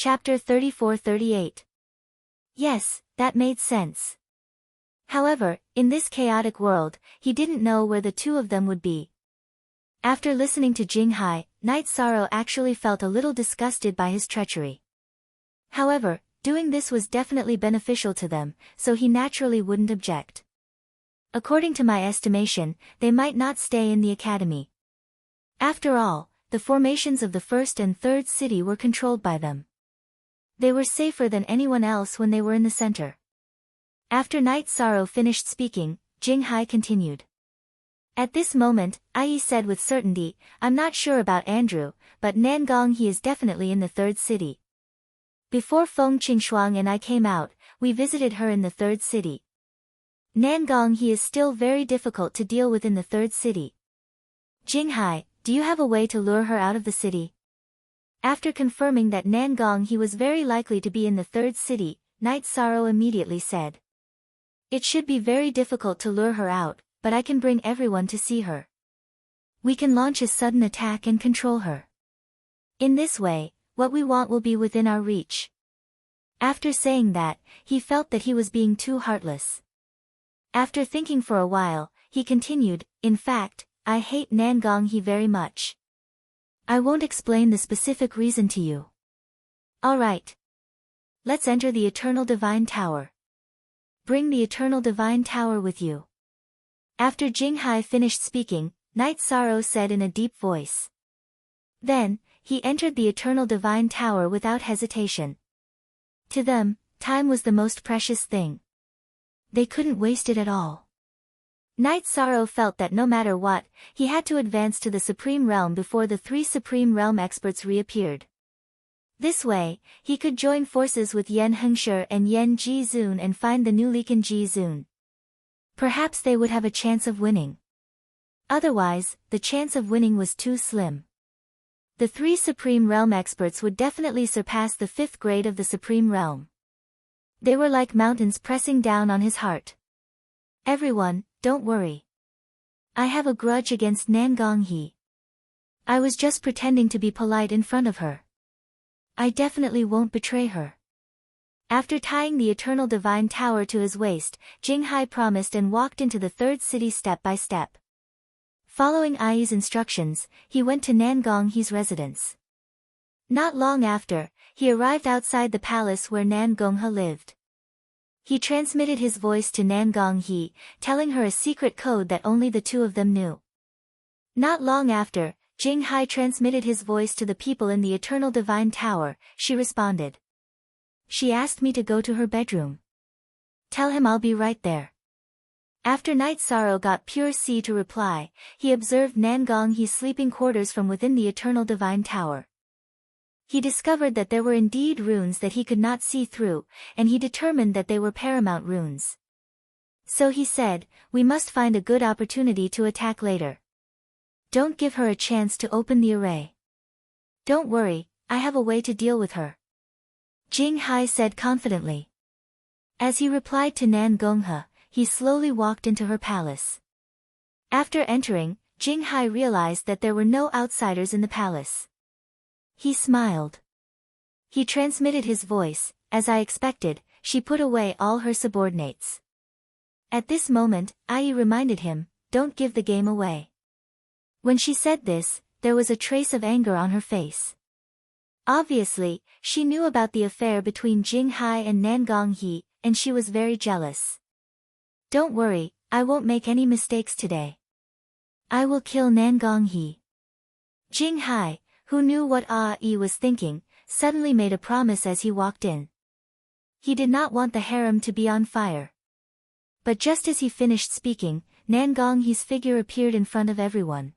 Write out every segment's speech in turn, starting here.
Chapter 34-38. Yes, that made sense. However, in this chaotic world, he didn't know where the two of them would be. After listening to Jinghai, Night Sorrow actually felt a little disgusted by his treachery. However, doing this was definitely beneficial to them, so he naturally wouldn't object. According to my estimation, they might not stay in the academy. After all, the formations of the first and third city were controlled by them. They were safer than anyone else when they were in the center. After Night Sorrow finished speaking, Jinghai continued. At this moment, Ai said with certainty, I'm not sure about Andrew, but Nangong he is definitely in the third city. Before Feng Qingshuang and I came out, we visited her in the third city. Nangong he is still very difficult to deal with in the third city. Jinghai, do you have a way to lure her out of the city? After confirming that Nangong he was very likely to be in the third city, Night Sorrow immediately said. It should be very difficult to lure her out, but I can bring everyone to see her. We can launch a sudden attack and control her. In this way, what we want will be within our reach. After saying that, he felt that he was being too heartless. After thinking for a while, he continued, in fact, I hate Nangong he very much. I won't explain the specific reason to you. Alright. Let's enter the Eternal Divine Tower. Bring the Eternal Divine Tower with you. After Jinghai finished speaking, Night Sorrow said in a deep voice. Then, he entered the Eternal Divine Tower without hesitation. To them, time was the most precious thing. They couldn't waste it at all. Night Sorrow felt that no matter what, he had to advance to the Supreme Realm before the three Supreme Realm experts reappeared. This way, he could join forces with Yen Hengshi and Yen Jizun and find the new Liken Jizun. Perhaps they would have a chance of winning. Otherwise, the chance of winning was too slim. The three Supreme Realm experts would definitely surpass the 5th grade of the Supreme Realm. They were like mountains pressing down on his heart. Everyone, don't worry. I have a grudge against Nangong he. I was just pretending to be polite in front of her. I definitely won't betray her. After tying the Eternal Divine Tower to his waist, Jinghai promised and walked into the third city step by step. Following Ai's instructions, he went to Nangong he's residence. Not long after, he arrived outside the palace where Nangong he lived. He transmitted his voice to Nangong he, telling her a secret code that only the two of them knew. Not long after, Jinghai transmitted his voice to the people in the Eternal Divine Tower. She responded. She asked me to go to her bedroom. Tell him I'll be right there. After Night Sorrow got Pure Sea to reply, he observed Nangong he's sleeping quarters from within the Eternal Divine Tower. He discovered that there were indeed runes that he could not see through, and he determined that they were paramount runes. So he said, we must find a good opportunity to attack later. Don't give her a chance to open the array. Don't worry, I have a way to deal with her. Jinghai said confidently. As he replied to Nangong he slowly walked into her palace. After entering, Jinghai realized that there were no outsiders in the palace. He smiled. He transmitted his voice. As I expected, she put away all her subordinates. At this moment, Ai reminded him, don't give the game away. When she said this, there was a trace of anger on her face. Obviously, she knew about the affair between Jinghai and Nangong he, and she was very jealous. Don't worry, I won't make any mistakes today. I will kill Nangong he. Jinghai, who knew what Ai was thinking, suddenly made a promise as he walked in. He did not want the harem to be on fire. But just as he finished speaking, Nangong he's figure appeared in front of everyone.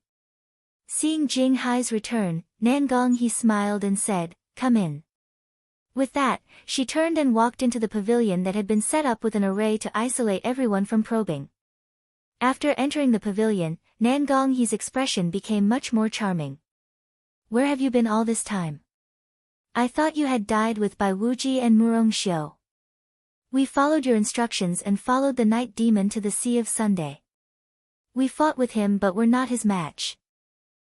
Seeing Jinghai's return, Nangong he smiled and said, come in. With that, she turned and walked into the pavilion that had been set up with an array to isolate everyone from probing. After entering the pavilion, Nangong he's expression became much more charming. Where have you been all this time? I thought you had died with Bai Wuji and Murong Xiu. We followed your instructions and followed the night demon to the Sea of Sunday. We fought with him but were not his match.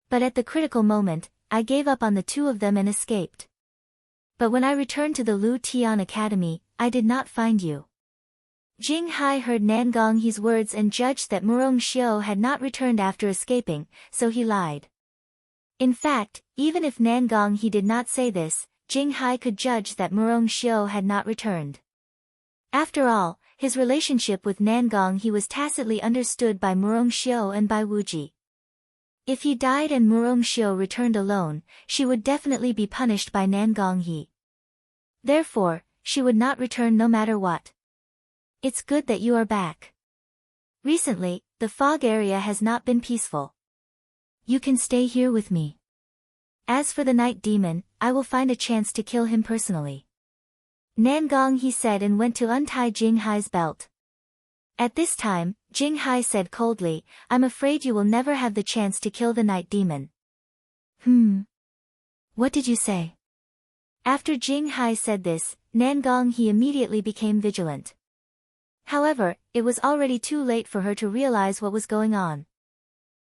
But at the critical moment, I gave up on the two of them and escaped. But when I returned to the Lu Tian Academy, I did not find you. Jing Hai heard Nan Gonghe's words and judged that Murong Xiu had not returned after escaping, so he lied. In fact, even if Nan Gonghe did not say this, Jing Hai could judge that Murong Xiu had not returned. After all, his relationship with Nan Gonghe was tacitly understood by Murong Xiu and by Wuji. If he died and Murong Xiu returned alone, she would definitely be punished by Nan Gonghe. Therefore, she would not return no matter what. It's good that you are back. Recently, the fog area has not been peaceful. You can stay here with me. As for the night demon, I will find a chance to kill him personally. Nan Gonghe said and went to untie Jing Hai's belt. At this time, Jing Hai said coldly, I'm afraid you will never have the chance to kill the night demon. What did you say? After Jing Hai said this, Nan Gonghe immediately became vigilant. However, it was already too late for her to realize what was going on.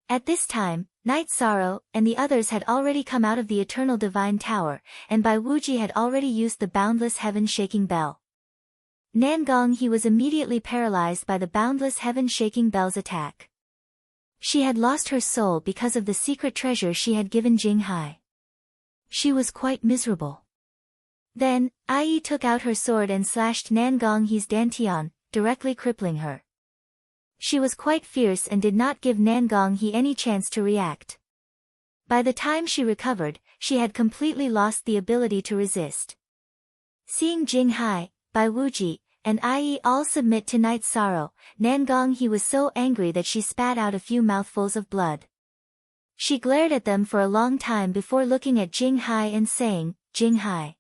At this time, Night Sorrow and the others had already come out of the Eternal Divine Tower, and Bai Wuji had already used the Boundless Heaven-Shaking Bell. Nan Gonghe was immediately paralyzed by the Boundless Heaven-Shaking Bell's attack. She had lost her soul because of the secret treasure she had given Jing Hai. She was quite miserable. Then, Ai took out her sword and slashed Nan Gonghe's dantian, directly crippling her. She was quite fierce and did not give Nan Gonghe any chance to react. By the time she recovered, she had completely lost the ability to resist. Seeing Jing Hai, Bai Wuji, and Ai all submit to Night Sorrow, Nan Gonghe was so angry that she spat out a few mouthfuls of blood. She glared at them for a long time before looking at Jing Hai and saying, Jing Hai.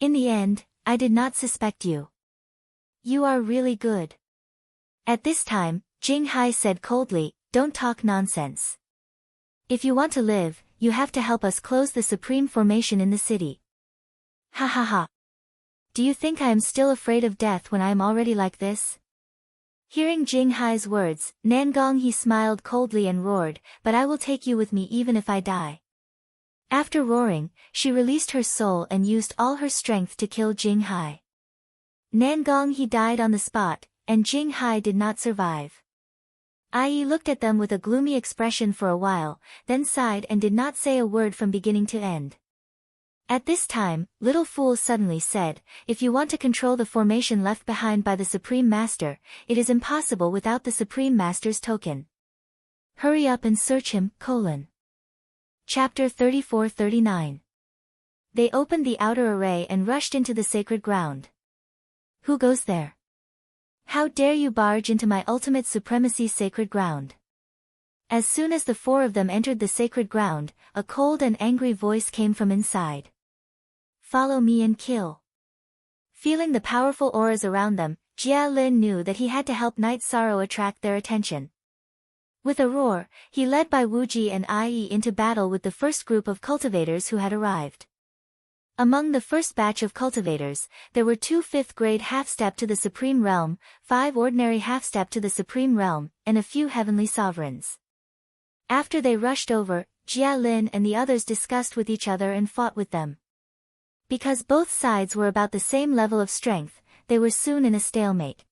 In the end, I did not suspect you. You are really good. At this time, Jing Hai said coldly, don't talk nonsense. If you want to live, you have to help us close the Supreme Formation in the city. Ha ha ha. Do you think I am still afraid of death when I am already like this? Hearing Jing Hai's words, Nan Gonghe smiled coldly and roared, but I will take you with me even if I die. After roaring, she released her soul and used all her strength to kill Jing Hai. Nan Gonghe died on the spot, and Jing Hai did not survive. Ai looked at them with a gloomy expression for a while, then sighed and did not say a word from beginning to end. At this time, Little Fool suddenly said, if you want to control the formation left behind by the Supreme Master, it is impossible without the Supreme Master's token. Hurry up and search him, Chapter 34-39. They opened the outer array and rushed into the sacred ground. Who goes there? How dare you barge into my ultimate supremacy sacred ground? As soon as the four of them entered the sacred ground, a cold and angry voice came from inside. Follow me and kill. Feeling the powerful auras around them, Jia Lin knew that he had to help Night Sorrow attract their attention. With a roar, he led Bai Wuji and Ai into battle with the first group of cultivators who had arrived. Among the first batch of cultivators, there were 2 5th-grade half-step to the Supreme Realm, 5 ordinary half-step to the Supreme Realm, and a few heavenly sovereigns. After they rushed over, Jia Lin and the others discussed with each other and fought with them. Because both sides were about the same level of strength, they were soon in a stalemate.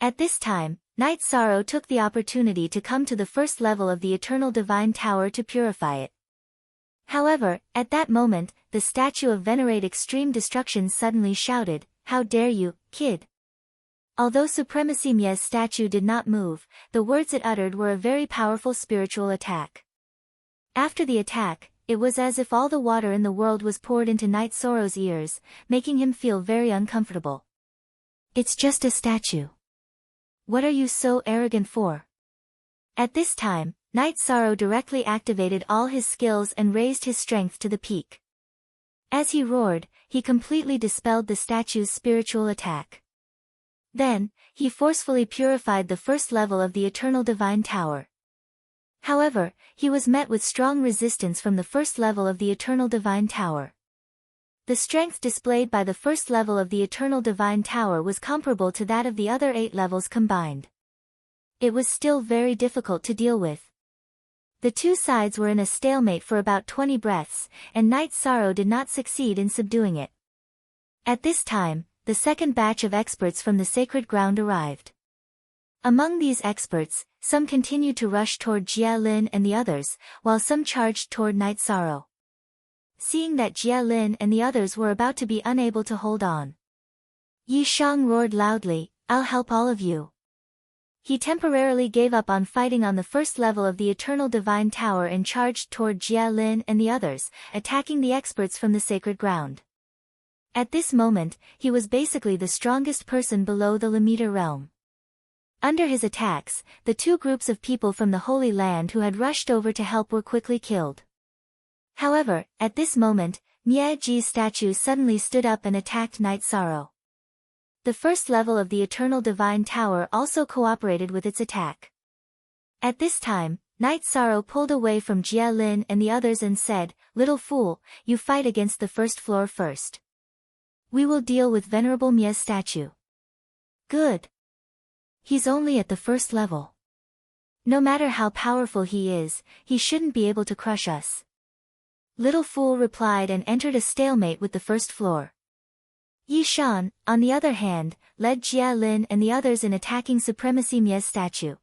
At this time, Night Sorrow took the opportunity to come to the first level of the Eternal Divine Tower to purify it. However, at that moment, the statue of Venerate Extreme Destruction suddenly shouted, How dare you, kid! Although Supremacy Mia's statue did not move, the words it uttered were a very powerful spiritual attack. After the attack, it was as if all the water in the world was poured into Night Sorrow's ears, making him feel very uncomfortable. It's just a statue. What are you so arrogant for? At this time, Night Sorrow directly activated all his skills and raised his strength to the peak. As he roared, he completely dispelled the statue's spiritual attack. Then, he forcefully purified the first level of the Eternal Divine Tower. However, he was met with strong resistance from the first level of the Eternal Divine Tower. The strength displayed by the first level of the Eternal Divine Tower was comparable to that of the other 8 levels combined. It was still very difficult to deal with. The two sides were in a stalemate for about 20 breaths, and Night Sorrow did not succeed in subduing it. At this time, the second batch of experts from the sacred ground arrived. Among these experts, some continued to rush toward Jia Lin and the others, while some charged toward Night Sorrow. Seeing that Jia Lin and the others were about to be unable to hold on, Yi Shang roared loudly, "I'll help all of you." He temporarily gave up on fighting on the first level of the Eternal Divine Tower and charged toward Jia Lin and the others, attacking the experts from the sacred ground. At this moment, he was basically the strongest person below the Lamita realm. Under his attacks, the two groups of people from the Holy Land who had rushed over to help were quickly killed. However, at this moment, Nie Ji's statue suddenly stood up and attacked Night Sorrow. The first level of the Eternal Divine Tower also cooperated with its attack. At this time, Night Sorrow pulled away from Jia Lin and the others and said, "Little fool, you fight against the first floor first. We will deal with Venerable Mie's statue." "Good. He's only at the first level. No matter how powerful he is, he shouldn't be able to crush us." Little Fool replied and entered a stalemate with the first floor. Yi Shan, on the other hand, led Jia Lin and the others in attacking Supremacy Mie's statue.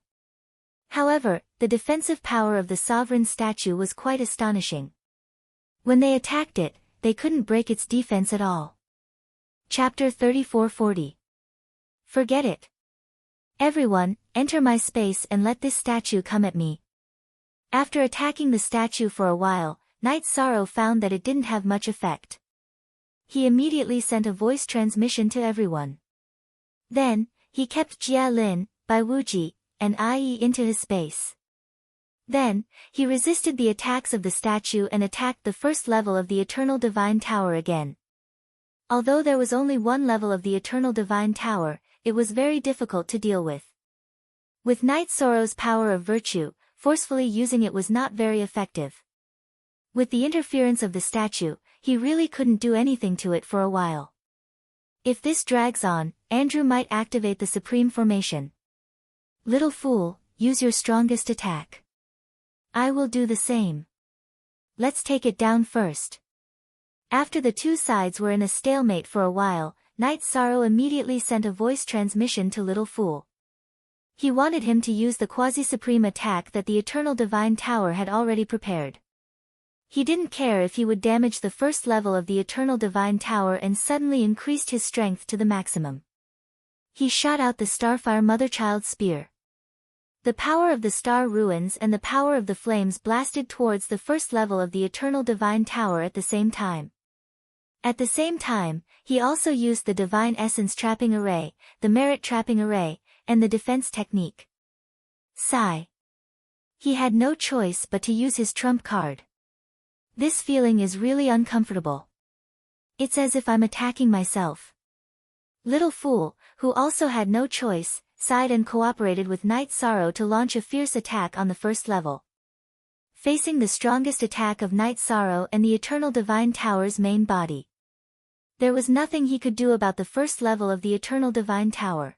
However, the defensive power of the sovereign statue was quite astonishing. When they attacked it, they couldn't break its defense at all. Chapter 3440. Forget it. Everyone, enter my space and let this statue come at me. After attacking the statue for a while, Night Sorrow found that it didn't have much effect. He immediately sent a voice transmission to everyone. Then, he kept Jia Lin, Bai Wuji, and Ai into his space. Then, he resisted the attacks of the statue and attacked the first level of the Eternal Divine Tower again. Although there was only one level of the Eternal Divine Tower, it was very difficult to deal with. With Night Sorrow's power of virtue, forcefully using it was not very effective. With the interference of the statue, he really couldn't do anything to it for a while. If this drags on, Andrew might activate the Supreme Formation. Little fool, use your strongest attack. I will do the same. Let's take it down first. After the two sides were in a stalemate for a while, Night Sorrow immediately sent a voice transmission to Little Fool. He wanted him to use the quasi-supreme attack that the Eternal Divine Tower had already prepared. He didn't care if he would damage the first level of the Eternal Divine Tower and suddenly increased his strength to the maximum. He shot out the Starfire Motherchild Spear. The power of the star ruins and the power of the flames blasted towards the first level of the Eternal Divine Tower at the same time. At the same time, he also used the Divine Essence Trapping Array, the Merit Trapping Array, and the Defense Technique. Sigh. He had no choice but to use his trump card. This feeling is really uncomfortable. It's as if I'm attacking myself. Little Fool, who also had no choice, sighed and cooperated with Night Sorrow to launch a fierce attack on the first level. Facing the strongest attack of Night Sorrow and the Eternal Divine Tower's main body, there was nothing he could do about the first level of the Eternal Divine Tower.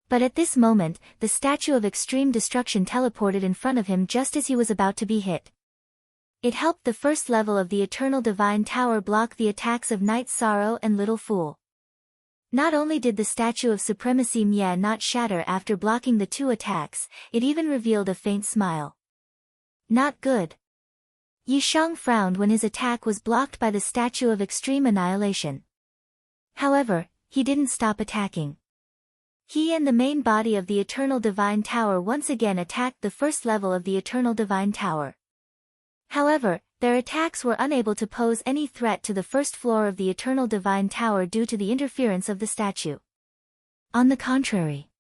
But at this moment, the statue of extreme destruction teleported in front of him just as he was about to be hit. It helped the first level of the Eternal Divine Tower block the attacks of Night Sorrow and Little Fool. Not only did the statue of Supremacy Mie not shatter after blocking the two attacks, it even revealed a faint smile. Not good. Yi Shang frowned when his attack was blocked by the statue of extreme annihilation. However, he didn't stop attacking. He and the main body of the Eternal Divine Tower once again attacked the first level of the Eternal Divine Tower. However, their attacks were unable to pose any threat to the first floor of the Eternal Divine Tower due to the interference of the statue. On the contrary.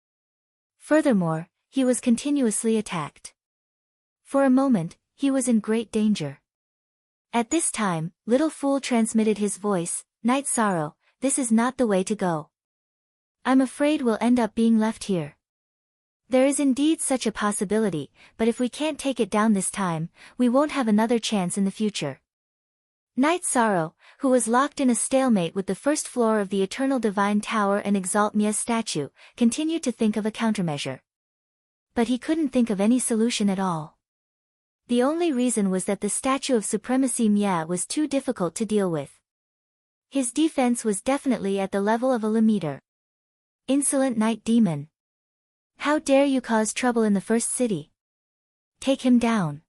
Furthermore, he was continuously attacked. For a moment, he was in great danger. At this time, Little Fool transmitted his voice, "Night Sorrow, this is not the way to go. I'm afraid we'll end up being left here. There is indeed such a possibility, but if we can't take it down this time, we won't have another chance in the future." Night Sorrow, who was locked in a stalemate with the first floor of the Eternal Divine Tower and Exalt Mie's statue, continued to think of a countermeasure. But he couldn't think of any solution at all. The only reason was that the statue of supremacy Mia was too difficult to deal with. His defense was definitely at the level of a Lammeter. Insolent night demon. How dare you cause trouble in the first city? Take him down.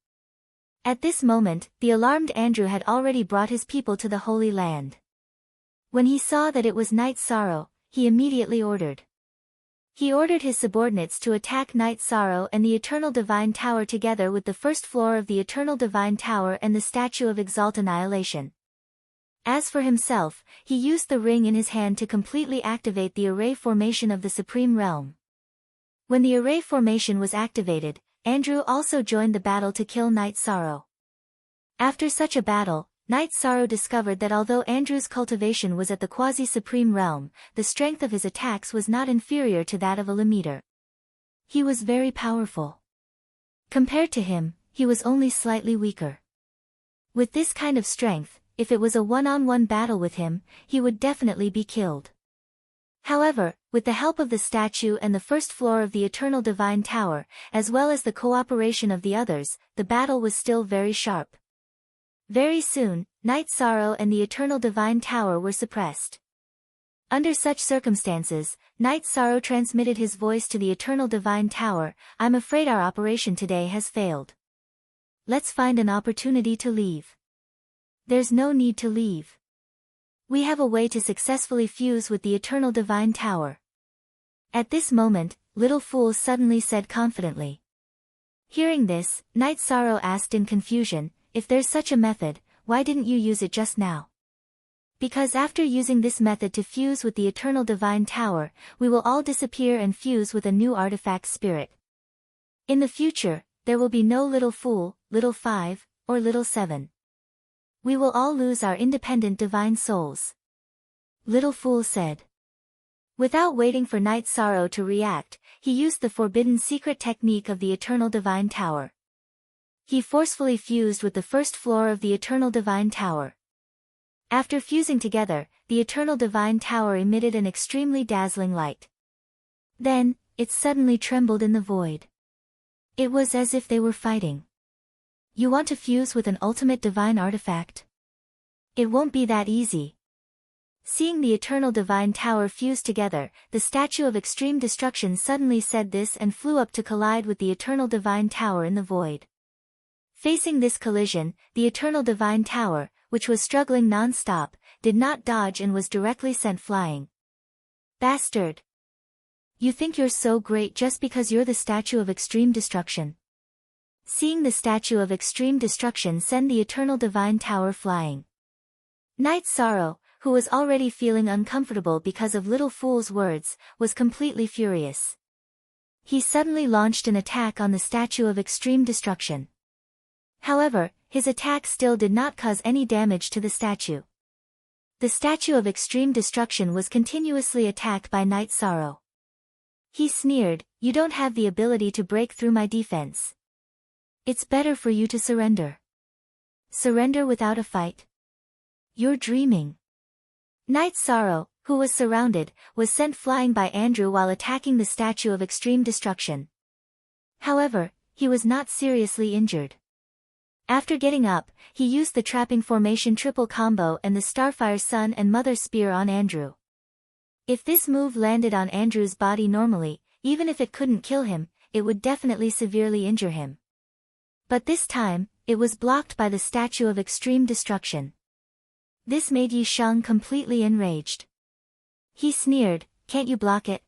At this moment, the alarmed Andrew had already brought his people to the Holy Land. When he saw that it was Night Sorrow, he immediately ordered. He ordered his subordinates to attack Night Sorrow and the Eternal Divine Tower together with the first floor of the Eternal Divine Tower and the Statue of Exalt Annihilation. As for himself, he used the ring in his hand to completely activate the array formation of the Supreme Realm. When the array formation was activated, Andrew also joined the battle to kill Night Sorrow. After such a battle, Night Sorrow discovered that although Andrew's cultivation was at the quasi-supreme realm, the strength of his attacks was not inferior to that of a Lammeter. He was very powerful. Compared to him, he was only slightly weaker. With this kind of strength, if it was a one-on-one battle with him, he would definitely be killed. However, with the help of the statue and the first floor of the Eternal Divine Tower, as well as the cooperation of the others, the battle was still very sharp. Very soon, Night Sorrow and the Eternal Divine Tower were suppressed. Under such circumstances, Night Sorrow transmitted his voice to the Eternal Divine Tower. I'm afraid our operation today has failed. Let's find an opportunity to leave. There's no need to leave. We have a way to successfully fuse with the Eternal Divine Tower. At this moment, Little Fool suddenly said confidently. Hearing this, Night Sorrow asked in confusion, if there's such a method, why didn't you use it just now? Because after using this method to fuse with the Eternal Divine Tower, we will all disappear and fuse with a new artifact spirit. In the future, there will be no Little Fool, Little 5, or Little 7. We will all lose our independent divine souls. Little Fool said. Without waiting for Night Sorrow to react, he used the forbidden secret technique of the Eternal Divine Tower. He forcefully fused with the first floor of the Eternal Divine Tower. After fusing together, the Eternal Divine Tower emitted an extremely dazzling light. Then, it suddenly trembled in the void. It was as if they were fighting. You want to fuse with an ultimate divine artifact? It won't be that easy. Seeing the Eternal Divine Tower fuse together, the Statue of Extreme Destruction suddenly said this and flew up to collide with the Eternal Divine Tower in the void. Facing this collision, the Eternal Divine Tower, which was struggling non-stop, did not dodge and was directly sent flying. Bastard! You think you're so great just because you're the Statue of Extreme Destruction. Seeing the Statue of Extreme Destruction send the Eternal Divine Tower flying. Night Sorrow, who was already feeling uncomfortable because of Little Fool's words, was completely furious. He suddenly launched an attack on the Statue of Extreme Destruction. However, his attack still did not cause any damage to the statue. The Statue of Extreme Destruction was continuously attacked by Night Sorrow. He sneered, "You don't have the ability to break through my defense. It's better for you to surrender. Surrender without a fight? You're dreaming." Night Sorrow, who was surrounded, was sent flying by Andrew while attacking the Statue of Extreme Destruction. However, he was not seriously injured. After getting up, he used the Trapping Formation triple combo and the Starfire Sun and Mother Spear on Andrew. If this move landed on Andrew's body normally, even if it couldn't kill him, it would definitely severely injure him. But this time, it was blocked by the Statue of Extreme Destruction. This made Yi Shang completely enraged. He sneered, "Can't you block it?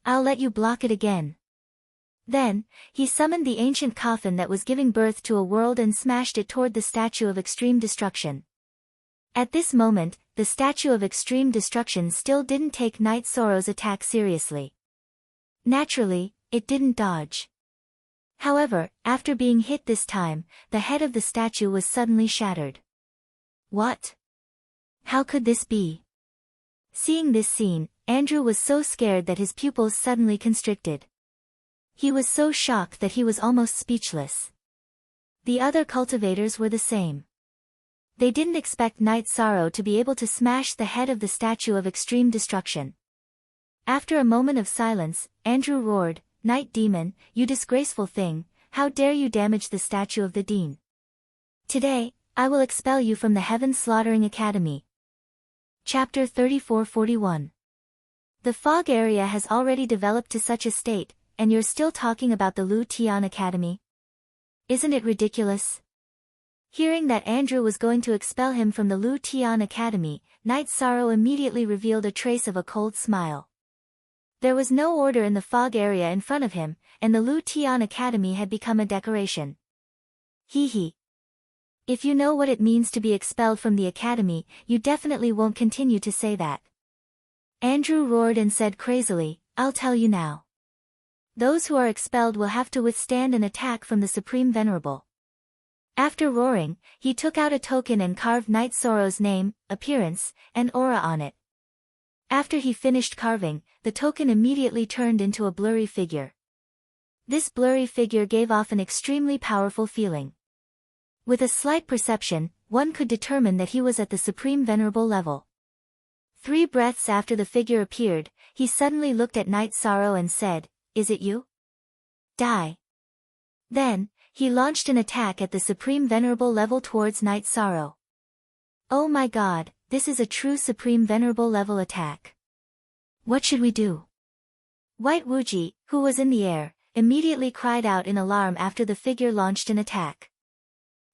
I'll let you block it again." Then, he summoned the ancient coffin that was giving birth to a world and smashed it toward the Statue of Extreme Destruction. At this moment, the Statue of Extreme Destruction still didn't take Night Sorrow's attack seriously. Naturally, it didn't dodge. However, after being hit this time, the head of the statue was suddenly shattered. What? How could this be? Seeing this scene, Andrew was so scared that his pupils suddenly constricted. He was so shocked that he was almost speechless. The other cultivators were the same. They didn't expect Night Sorrow to be able to smash the head of the Statue of Extreme Destruction. After a moment of silence, Andrew roared, "Night Demon, you disgraceful thing, how dare you damage the statue of the Dean? Today, I will expel you from the Heaven Slaughtering Academy. Chapter 34-41. The fog area has already developed to such a state, and you're still talking about the Lu Tian Academy? Isn't it ridiculous? Hearing that Andrew was going to expel him from the Lu Tian Academy, Night Sorrow immediately revealed a trace of a cold smile. There was no order in the fog area in front of him, and the Lu Tian Academy had become a decoration. Hee. If you know what it means to be expelled from the academy, you definitely won't continue to say that. Andrew roared and said crazily, I'll tell you now. Those who are expelled will have to withstand an attack from the Supreme Venerable. After roaring, he took out a token and carved Night Sorrow's name, appearance, and aura on it. After he finished carving, the token immediately turned into a blurry figure. This blurry figure gave off an extremely powerful feeling. With a slight perception, one could determine that he was at the Supreme Venerable level. 3 breaths after the figure appeared, he suddenly looked at Night Sorrow and said, Is it you? Die. Then, he launched an attack at the Supreme Venerable level towards Night Sorrow. Oh my god, this is a true Supreme Venerable level attack. What should we do? White Wuji, who was in the air, immediately cried out in alarm after the figure launched an attack.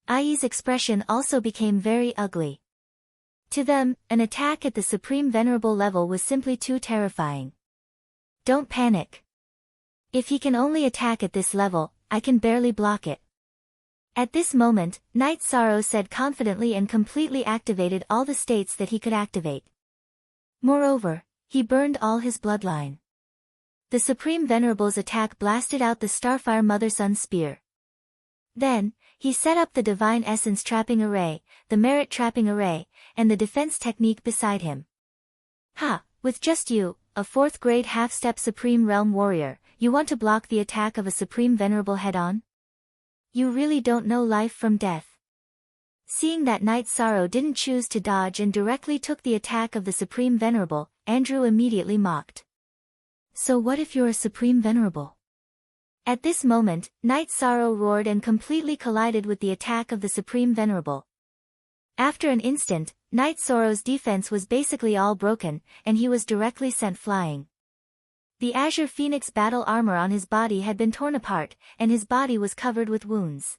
Ai's expression also became very ugly. To them, an attack at the Supreme Venerable level was simply too terrifying. Don't panic. If he can only attack at this level, I can barely block it. At this moment, Night Sorrow said confidently and completely activated all the states that he could activate. Moreover, he burned all his bloodline. The Supreme Venerable's attack blasted out the Starfire Mother-Sun Spear. Then, he set up the Divine Essence Trapping Array, the Merit Trapping Array, and the defense technique beside him. Ha, with just you, a 4th grade half-step Supreme Realm Warrior, you want to block the attack of a Supreme Venerable head-on? You really don't know life from death. Seeing that Night Sorrow didn't choose to dodge and directly took the attack of the Supreme Venerable, Andrew immediately mocked. So what if you're a Supreme Venerable? At this moment, Night Sorrow roared and completely collided with the attack of the Supreme Venerable. After an instant, Night Sorrow's defense was basically all broken, and he was directly sent flying. The Azure Phoenix battle armor on his body had been torn apart, and his body was covered with wounds.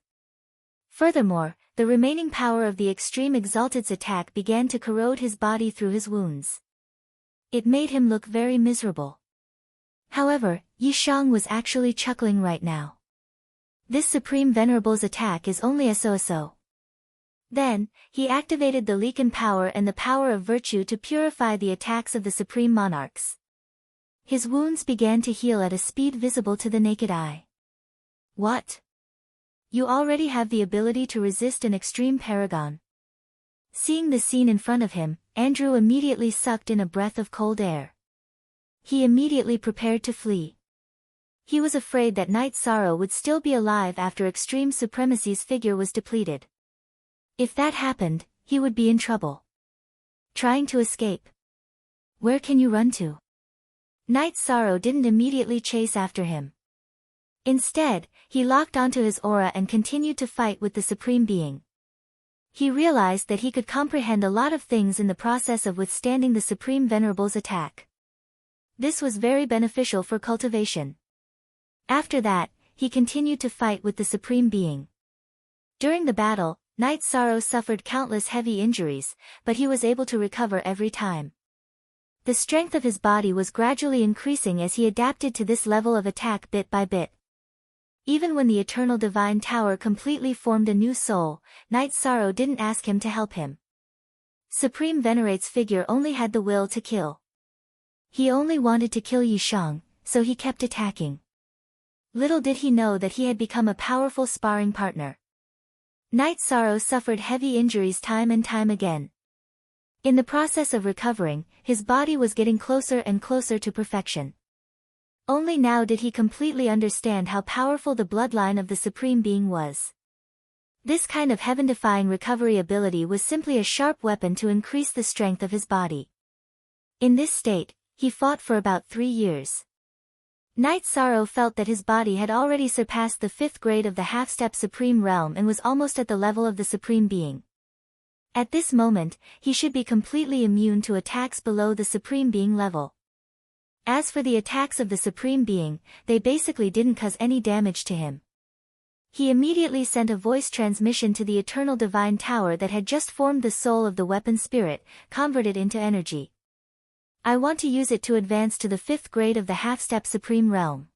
Furthermore, the remaining power of the Extreme Exalted's attack began to corrode his body through his wounds. It made him look very miserable. However, Yi Shang was actually chuckling right now. This Supreme Venerable's attack is only a so-so. Then, he activated the Leaken power and the power of virtue to purify the attacks of the Supreme Monarchs. His wounds began to heal at a speed visible to the naked eye. What? You already have the ability to resist an extreme paragon. Seeing the scene in front of him, Andrew immediately sucked in a breath of cold air. He immediately prepared to flee. He was afraid that Night Sorrow would still be alive after Extreme Supremacy's figure was depleted. If that happened, he would be in trouble. Trying to escape. Where can you run to? Night Sorrow didn't immediately chase after him. Instead, he locked onto his aura and continued to fight with the Supreme Being. He realized that he could comprehend a lot of things in the process of withstanding the Supreme Venerable's attack. This was very beneficial for cultivation. After that, he continued to fight with the Supreme Being. During the battle, Night Sorrow suffered countless heavy injuries, but he was able to recover every time. The strength of his body was gradually increasing as he adapted to this level of attack bit by bit. Even when the Eternal Divine Tower completely formed a new soul, Night Sorrow didn't ask him to help him. Supreme Venerate's figure only had the will to kill. He only wanted to kill Yi Shang, so he kept attacking. Little did he know that he had become a powerful sparring partner. Night Sorrow suffered heavy injuries time and time again. In the process of recovering, his body was getting closer and closer to perfection. Only now did he completely understand how powerful the bloodline of the Supreme Being was. This kind of heaven-defying recovery ability was simply a sharp weapon to increase the strength of his body. In this state, he fought for about 3 years. Night Sorrow felt that his body had already surpassed the 5th grade of the half-step Supreme Realm and was almost at the level of the Supreme Being. At this moment, he should be completely immune to attacks below the Supreme Being level. As for the attacks of the Supreme Being, they basically didn't cause any damage to him. He immediately sent a voice transmission to the Eternal Divine Tower that had just formed the soul of the weapon spirit, converted into energy. I want to use it to advance to the 5th grade of the half-step Supreme Realm.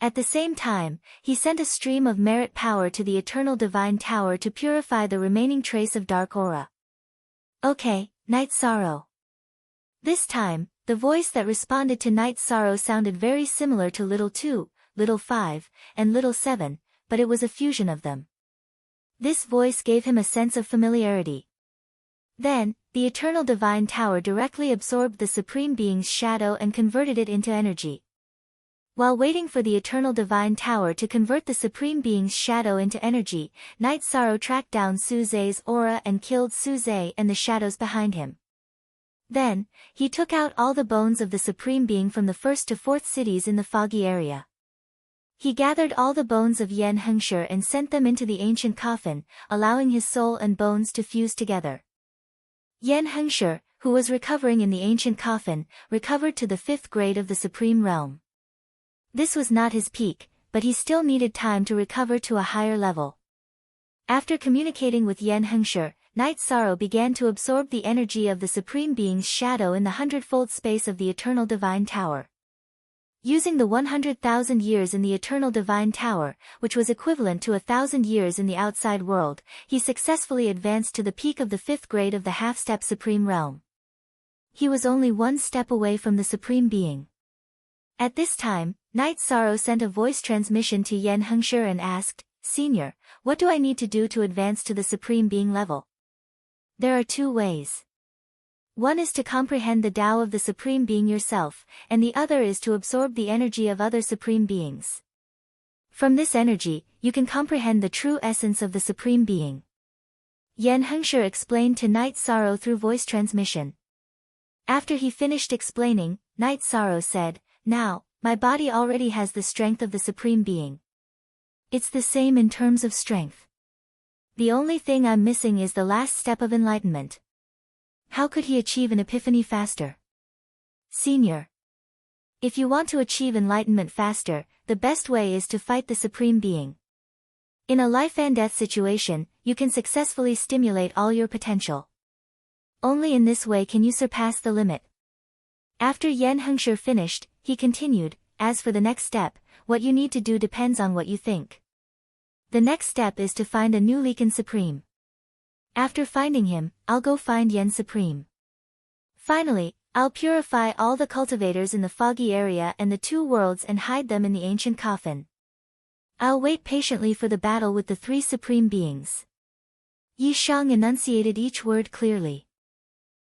At the same time, he sent a stream of merit power to the Eternal Divine Tower to purify the remaining trace of dark aura. Okay, Night Sorrow. This time, the voice that responded to Night Sorrow sounded very similar to Little 2, Little 5, and Little 7, but it was a fusion of them. This voice gave him a sense of familiarity. Then, the Eternal Divine Tower directly absorbed the Supreme Being's shadow and converted it into energy. While waiting for the Eternal Divine Tower to convert the Supreme Being's shadow into energy, Night Sorrow tracked down Suze's aura and killed Suze and the shadows behind him. Then, he took out all the bones of the Supreme Being from the 1st to 4th cities in the foggy area. He gathered all the bones of Yen Hengshi and sent them into the ancient coffin, allowing his soul and bones to fuse together. Yen Hengshi, who was recovering in the ancient coffin, recovered to the 5th grade of the Supreme Realm. This was not his peak, but he still needed time to recover to a higher level. After communicating with Yen Hengshi, Night Sorrow began to absorb the energy of the Supreme Being's shadow in the 100-fold space of the Eternal Divine Tower. Using the 100,000 years in the Eternal Divine Tower, which was equivalent to 1,000 years in the outside world, he successfully advanced to the peak of the 5th grade of the half-step Supreme Realm. He was only one step away from the Supreme Being. At this time, Night Sorrow sent a voice transmission to Yen Hengshi and asked, "Senior, what do I need to do to advance to the Supreme Being level?" There are 2 ways. One is to comprehend the Tao of the Supreme Being yourself, and the other is to absorb the energy of other Supreme Beings. From this energy, you can comprehend the true essence of the Supreme Being. Yen Hengshi explained to Night Sorrow through voice transmission. After he finished explaining, Night Sorrow said, "Now, my body already has the strength of the Supreme Being. It's the same in terms of strength. The only thing I'm missing is the last step of enlightenment." How could he achieve an epiphany faster? Senior. If you want to achieve enlightenment faster, the best way is to fight the Supreme Being. In a life and death situation, you can successfully stimulate all your potential. Only in this way can you surpass the limit. After Yen Hengshi finished, he continued, "As for the next step, what you need to do depends on what you think. The next step is to find a new Lekan Supreme. After finding him, I'll go find Yen Supreme. Finally, I'll purify all the cultivators in the foggy area and the 2 worlds and hide them in the ancient coffin. I'll wait patiently for the battle with the 3 Supreme Beings." Yi Shang enunciated each word clearly.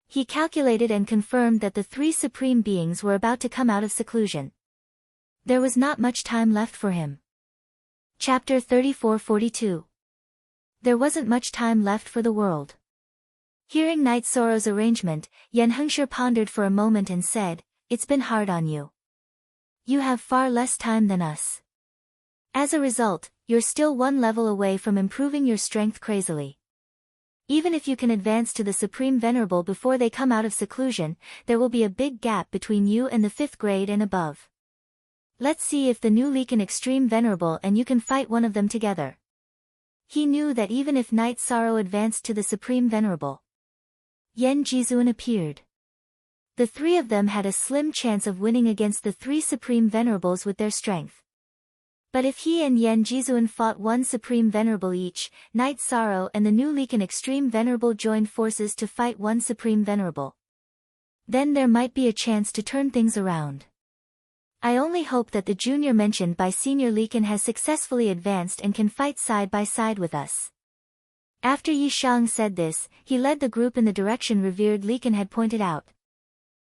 He calculated and confirmed that the 3 Supreme Beings were about to come out of seclusion. There was not much time left for him. Chapter 34-42. There wasn't much time left for the world. Hearing Night Sorrow's arrangement, Yen Hengshi pondered for a moment and said, "It's been hard on you. You have far less time than us. As a result, you're still 1 level away from improving your strength crazily. Even if you can advance to the Supreme Venerable before they come out of seclusion, there will be a big gap between you and the 5th grade and above. Let's see if the new Lekan Extreme Venerable and you can fight one of them together." He knew that even if Night Sorrow advanced to the Supreme Venerable, Yen Jizuan appeared. The 3 of them had a slim chance of winning against the 3 Supreme Venerables with their strength. But if he and Yen Jizuan fought 1 Supreme Venerable each, Night Sorrow and the new Lekan Extreme Venerable joined forces to fight 1 Supreme Venerable. Then there might be a chance to turn things around. I only hope that the junior mentioned by Senior Lekan has successfully advanced and can fight side by side with us. After Yi Shang said this, he led the group in the direction revered Lekan had pointed out.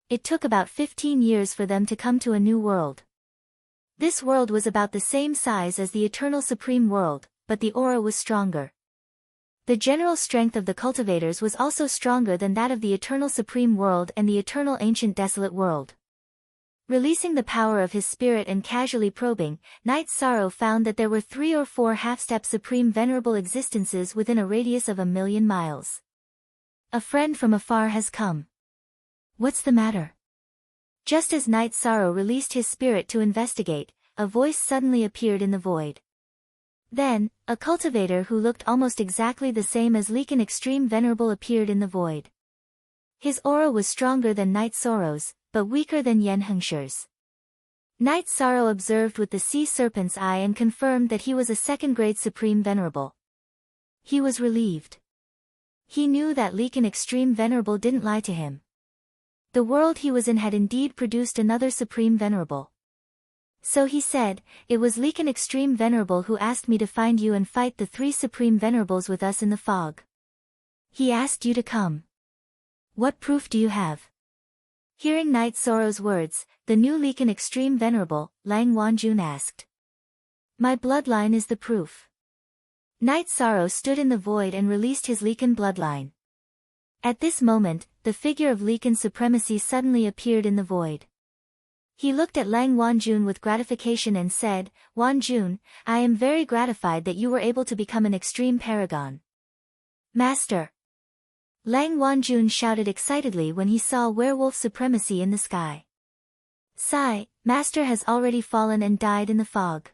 It took about 15 years for them to come to a new world. This world was about the same size as the Eternal Supreme World, but the aura was stronger. The general strength of the cultivators was also stronger than that of the Eternal Supreme World and the Eternal Ancient Desolate World. Releasing the power of his spirit and casually probing, Night Sorrow found that there were 3 or 4 half-step supreme venerable existences within a radius of 1,000,000 miles. A friend from afar has come. What's the matter? Just as Night Sorrow released his spirit to investigate, a voice suddenly appeared in the void. Then, a cultivator who looked almost exactly the same as Leakin Extreme Venerable appeared in the void. His aura was stronger than Night Sorrow's, but weaker than Yen Hengsher's. Night Sorrow observed with the sea serpent's eye and confirmed that he was a second-grade Supreme Venerable. He was relieved. He knew that Leakin Extreme Venerable didn't lie to him. The world he was in had indeed produced another Supreme Venerable. So he said, "It was Leakin Extreme Venerable who asked me to find you and fight the 3 Supreme Venerables with us in the fog. He asked you to come. What proof do you have?" Hearing Night Sorrow's words, the new Leakin Extreme Venerable, Lang Wanjun asked. "My bloodline is the proof." Night Sorrow stood in the void and released his Leakin bloodline. At this moment, the figure of Leakin supremacy suddenly appeared in the void. He looked at Lang Wanjun with gratification and said, "Wanjun, I am very gratified that you were able to become an extreme paragon." "Master!" Lang Wanjun shouted excitedly when he saw werewolf supremacy in the sky. "Sigh, Master has already fallen and died in the fog."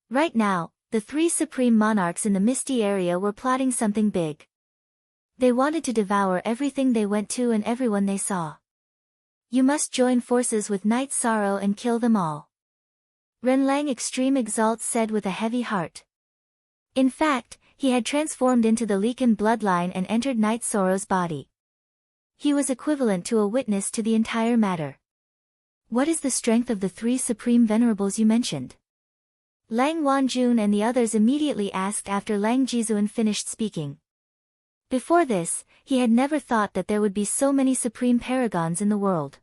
Right now, the 3 supreme monarchs in the misty area were plotting something big. They wanted to devour everything they went to and everyone they saw. "You must join forces with Night Sorrow and kill them all," Renlang Extreme Exalt said with a heavy heart. In fact, he had transformed into the Leakin bloodline and entered Night Sorrow's body. He was equivalent to a witness to the entire matter. "What is the strength of the 3 Supreme Venerables you mentioned?" Lang Wanjun and the others immediately asked after Lang Jizuan finished speaking. Before this, he had never thought that there would be so many Supreme Paragons in the world.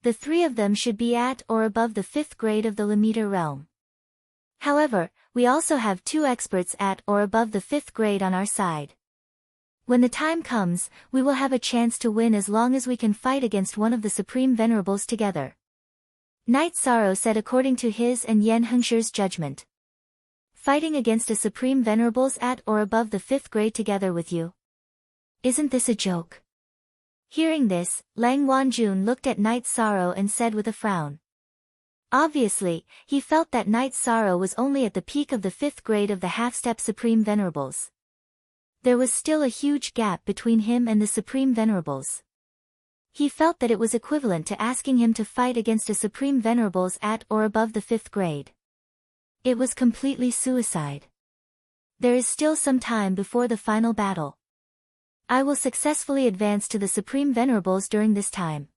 The 3 of them should be at or above the 5th grade of the Lamita realm. However, we also have 2 experts at or above the 5th grade on our side. When the time comes, we will have a chance to win as long as we can fight against one of the Supreme Venerables together. Night Sorrow said according to his and Yen Hengsher's judgment. "Fighting against a Supreme Venerables at or above the 5th grade together with you? Isn't this a joke?" Hearing this, Lang Wanjun looked at Night Sorrow and said with a frown. Obviously, he felt that Night Sorrow was only at the peak of the 5th grade of the half-step Supreme Venerables. There was still a huge gap between him and the Supreme Venerables. He felt that it was equivalent to asking him to fight against a Supreme Venerables at or above the 5th grade. It was completely suicide. There is still some time before the final battle. I will successfully advance to the Supreme Venerables during this time.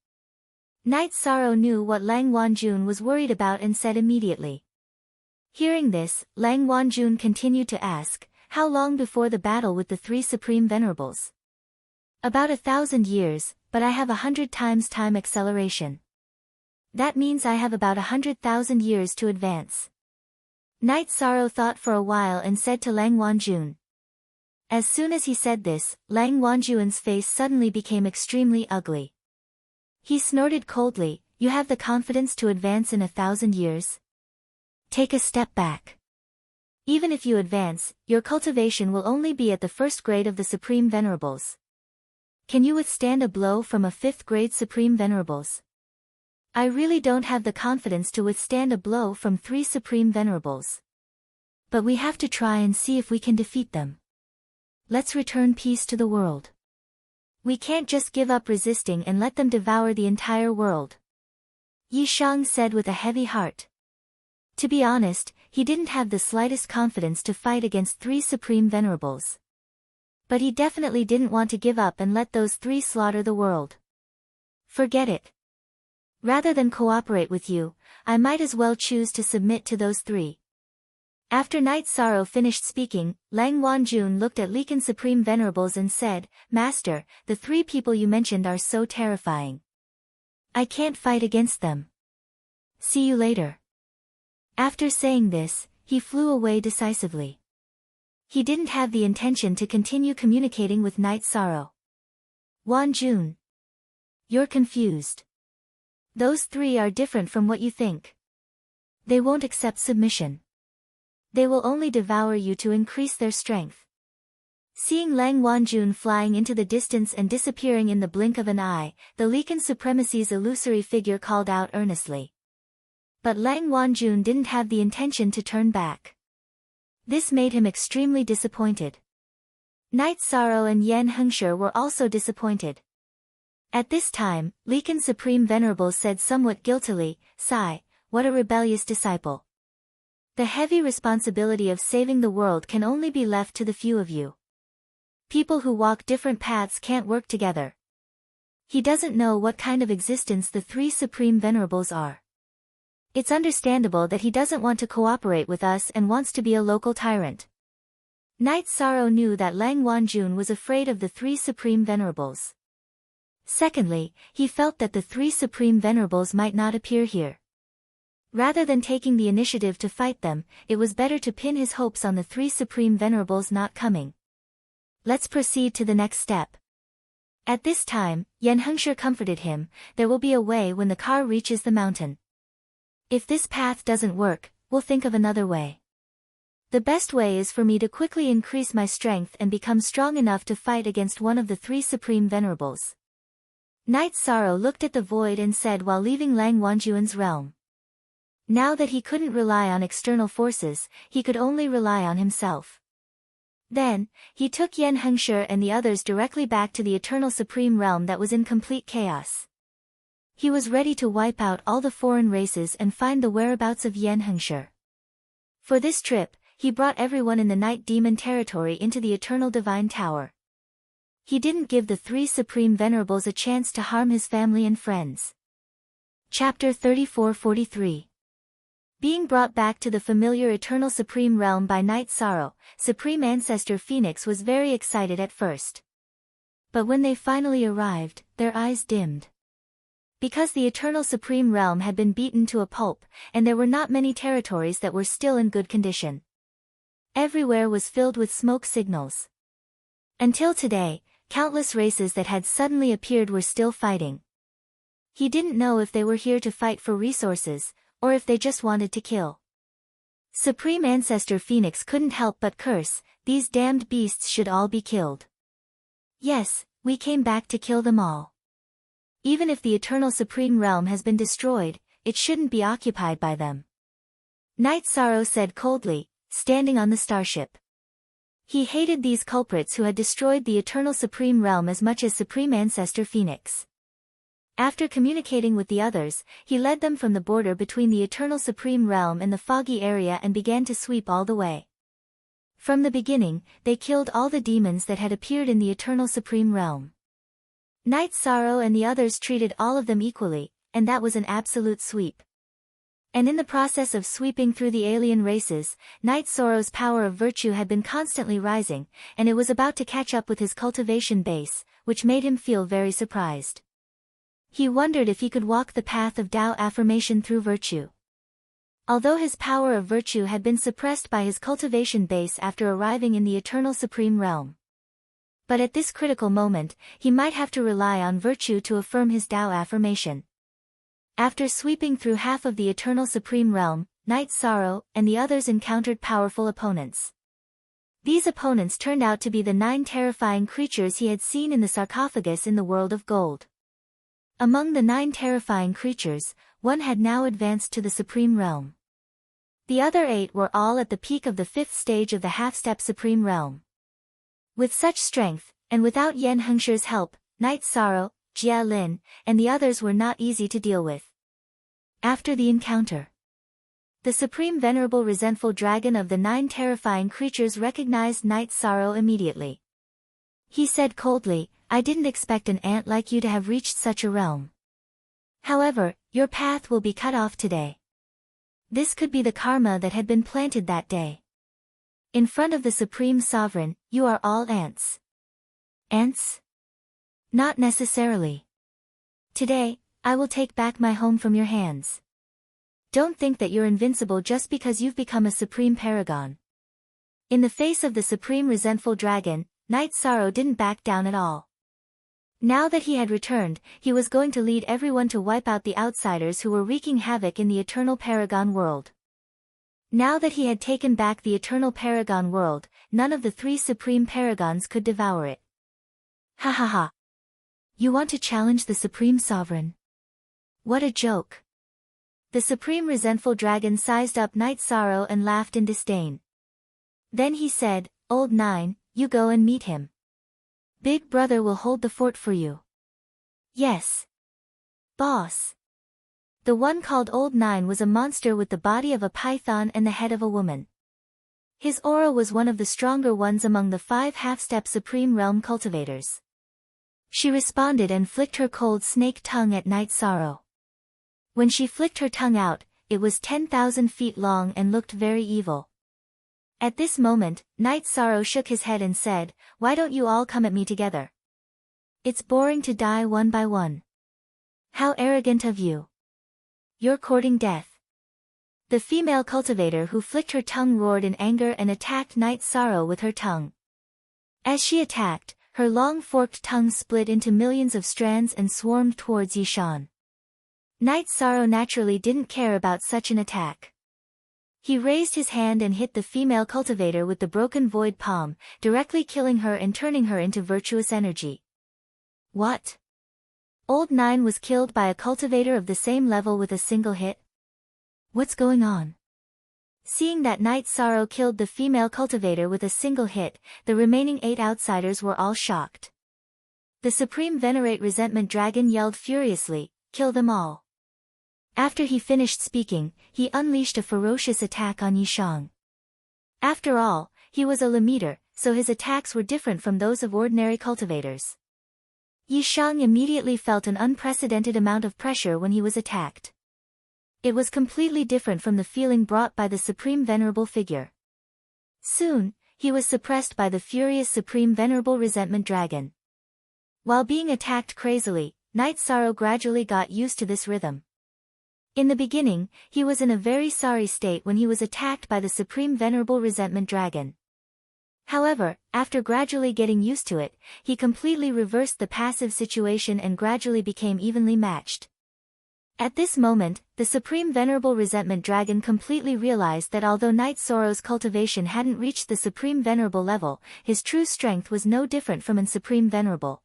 Night Sorrow knew what Lang Wanjun was worried about and said immediately. Hearing this, Lang Wanjun continued to ask, "How long before the battle with the 3 Supreme Venerables?" "About 1,000 years, but I have 100 times time acceleration. That means I have about 100,000 years to advance." Night Sorrow thought for a while and said to Lang Wanjun. As soon as he said this, Lang Wanjun's face suddenly became extremely ugly. He snorted coldly, "You have the confidence to advance in 1,000 years? Take a step back. Even if you advance, your cultivation will only be at the 1st grade of the Supreme Venerables. Can you withstand a blow from a 5th grade Supreme Venerables? I really don't have the confidence to withstand a blow from 3 Supreme Venerables. But we have to try and see if we can defeat them. Let's return peace to the world. We can't just give up resisting and let them devour the entire world." Yi Shang said with a heavy heart. To be honest, he didn't have the slightest confidence to fight against 3 Supreme Venerables. But he definitely didn't want to give up and let those 3 slaughter the world. "Forget it. Rather than cooperate with you, I might as well choose to submit to those 3. After Night Sorrow finished speaking, Lang Wanjun looked at Leakin Supreme Venerables and said, "Master, the 3 people you mentioned are so terrifying. I can't fight against them. See you later." After saying this, he flew away decisively. He didn't have the intention to continue communicating with Night Sorrow. "Wanjun. You're confused. Those three are different from what you think. They won't accept submission. They will only devour you to increase their strength. Seeing Lang Wanjun flying into the distance and disappearing in the blink of an eye, the Lekan Supremacy's illusory figure called out earnestly. But Lang Wanjun didn't have the intention to turn back. This made him extremely disappointed. Knight Sorrow and Yan Hengshi were also disappointed. At this time, Lekan Supreme Venerables said somewhat guiltily, "Sigh, what a rebellious disciple. The heavy responsibility of saving the world can only be left to the few of you. People who walk different paths can't work together." He doesn't know what kind of existence the three Supreme Venerables are. It's understandable that he doesn't want to cooperate with us and wants to be a local tyrant. Knight Sorrow knew that Lang Wanjun was afraid of the three Supreme Venerables. Secondly, he felt that the three Supreme Venerables might not appear here. Rather than taking the initiative to fight them, it was better to pin his hopes on the three Supreme Venerables not coming. Let's proceed to the next step. At this time, Yan Hengshi comforted him, there will be a way when the car reaches the mountain. If this path doesn't work, we'll think of another way. The best way is for me to quickly increase my strength and become strong enough to fight against one of the three Supreme Venerables. Knight Sorrow looked at the void and said while leaving Lang Wanjun's realm. Now that he couldn't rely on external forces, he could only rely on himself. Then, he took Yan Hengshi and the others directly back to the Eternal Supreme Realm that was in complete chaos. He was ready to wipe out all the foreign races and find the whereabouts of Yan Hengshi. For this trip, he brought everyone in the Night Demon territory into the Eternal Divine Tower. He didn't give the three Supreme Venerables a chance to harm his family and friends. Chapter 34-43. Being brought back to the familiar Eternal Supreme Realm by Knight Sorrow, Supreme Ancestor Phoenix was very excited at first. But when they finally arrived, their eyes dimmed. Because the Eternal Supreme Realm had been beaten to a pulp, and there were not many territories that were still in good condition. Everywhere was filled with smoke signals. Until today, countless races that had suddenly appeared were still fighting. He didn't know if they were here to fight for resources, or if they just wanted to kill. Supreme Ancestor Phoenix couldn't help but curse, these damned beasts should all be killed. Yes, we came back to kill them all. Even if the Eternal Supreme Realm has been destroyed, it shouldn't be occupied by them. Knight Sorrow said coldly, standing on the starship. He hated these culprits who had destroyed the Eternal Supreme Realm as much as Supreme Ancestor Phoenix. After communicating with the others, he led them from the border between the Eternal Supreme Realm and the foggy area and began to sweep all the way. From the beginning, they killed all the demons that had appeared in the Eternal Supreme Realm. Knight Sorrow and the others treated all of them equally, and that was an absolute sweep. And in the process of sweeping through the alien races, Knight Sorrow's power of virtue had been constantly rising, and it was about to catch up with his cultivation base, which made him feel very surprised. He wondered if he could walk the path of Tao affirmation through virtue. Although his power of virtue had been suppressed by his cultivation base after arriving in the Eternal Supreme Realm. But at this critical moment, he might have to rely on virtue to affirm his Tao affirmation. After sweeping through half of the Eternal Supreme Realm, Knight Sorrow and the others encountered powerful opponents. These opponents turned out to be the 9 terrifying creatures he had seen in the sarcophagus in the world of gold. Among the 9 terrifying creatures, one had now advanced to the Supreme Realm. The other 8 were all at the peak of the 5th stage of the half-step Supreme Realm. With such strength, and without Yan Hengshi's help, Knight Sorrow, Jia Lin, and the others were not easy to deal with. After the encounter, the Supreme Venerable Resentful Dragon of the 9 terrifying creatures recognized Knight Sorrow immediately. He said coldly, I didn't expect an ant like you to have reached such a realm. However, your path will be cut off today. This could be the karma that had been planted that day. In front of the Supreme Sovereign, you are all ants. Ants? Not necessarily. Today, I will take back my home from your hands. Don't think that you're invincible just because you've become a Supreme Paragon. In the face of the Supreme Resentful Dragon, Knight Sorrow didn't back down at all. Now that he had returned, he was going to lead everyone to wipe out the outsiders who were wreaking havoc in the Eternal Paragon world. Now that he had taken back the Eternal Paragon world, none of the 3 Supreme Paragons could devour it. Ha ha ha. You want to challenge the Supreme Sovereign? What a joke. The Supreme Resentful Dragon sized up Night Sorrow and laughed in disdain. Then he said, Old Nine, you go and meet him. Big Brother will hold the fort for you. Yes. Boss. The one called Old Nine was a monster with the body of a python and the head of a woman. His aura was one of the stronger ones among the 5 half-step Supreme Realm cultivators. She responded and flicked her cold snake tongue at Night Sorrow. When she flicked her tongue out, it was 10,000 feet long and looked very evil. At this moment, Night Sorrow shook his head and said, Why don't you all come at me together? It's boring to die one by one. How arrogant of you. You're courting death. The female cultivator who flicked her tongue roared in anger and attacked Night Sorrow with her tongue. As she attacked, her long forked tongue split into millions of strands and swarmed towards Yishan. Night Sorrow naturally didn't care about such an attack. He raised his hand and hit the female cultivator with the broken void palm, directly killing her and turning her into virtuous energy. What? Old Nine was killed by a cultivator of the same level with a single hit? What's going on? Seeing that Night Sorrow killed the female cultivator with a single hit, the remaining 8 outsiders were all shocked. The Supreme Venerate Resentment Dragon yelled furiously, Kill them all. After he finished speaking, he unleashed a ferocious attack on Yishang. After all, he was a Lamiter, so his attacks were different from those of ordinary cultivators. Yishang immediately felt an unprecedented amount of pressure when he was attacked. It was completely different from the feeling brought by the Supreme Venerable Figure. Soon, he was suppressed by the furious Supreme Venerable Resentment Dragon. While being attacked crazily, Night Sorrow gradually got used to this rhythm. In the beginning, he was in a very sorry state when he was attacked by the Supreme Venerable Resentment Dragon. However, after gradually getting used to it, he completely reversed the passive situation and gradually became evenly matched. At this moment, the Supreme Venerable Resentment Dragon completely realized that although Night Sorrow's cultivation hadn't reached the Supreme Venerable level, his true strength was no different from an Supreme Venerable.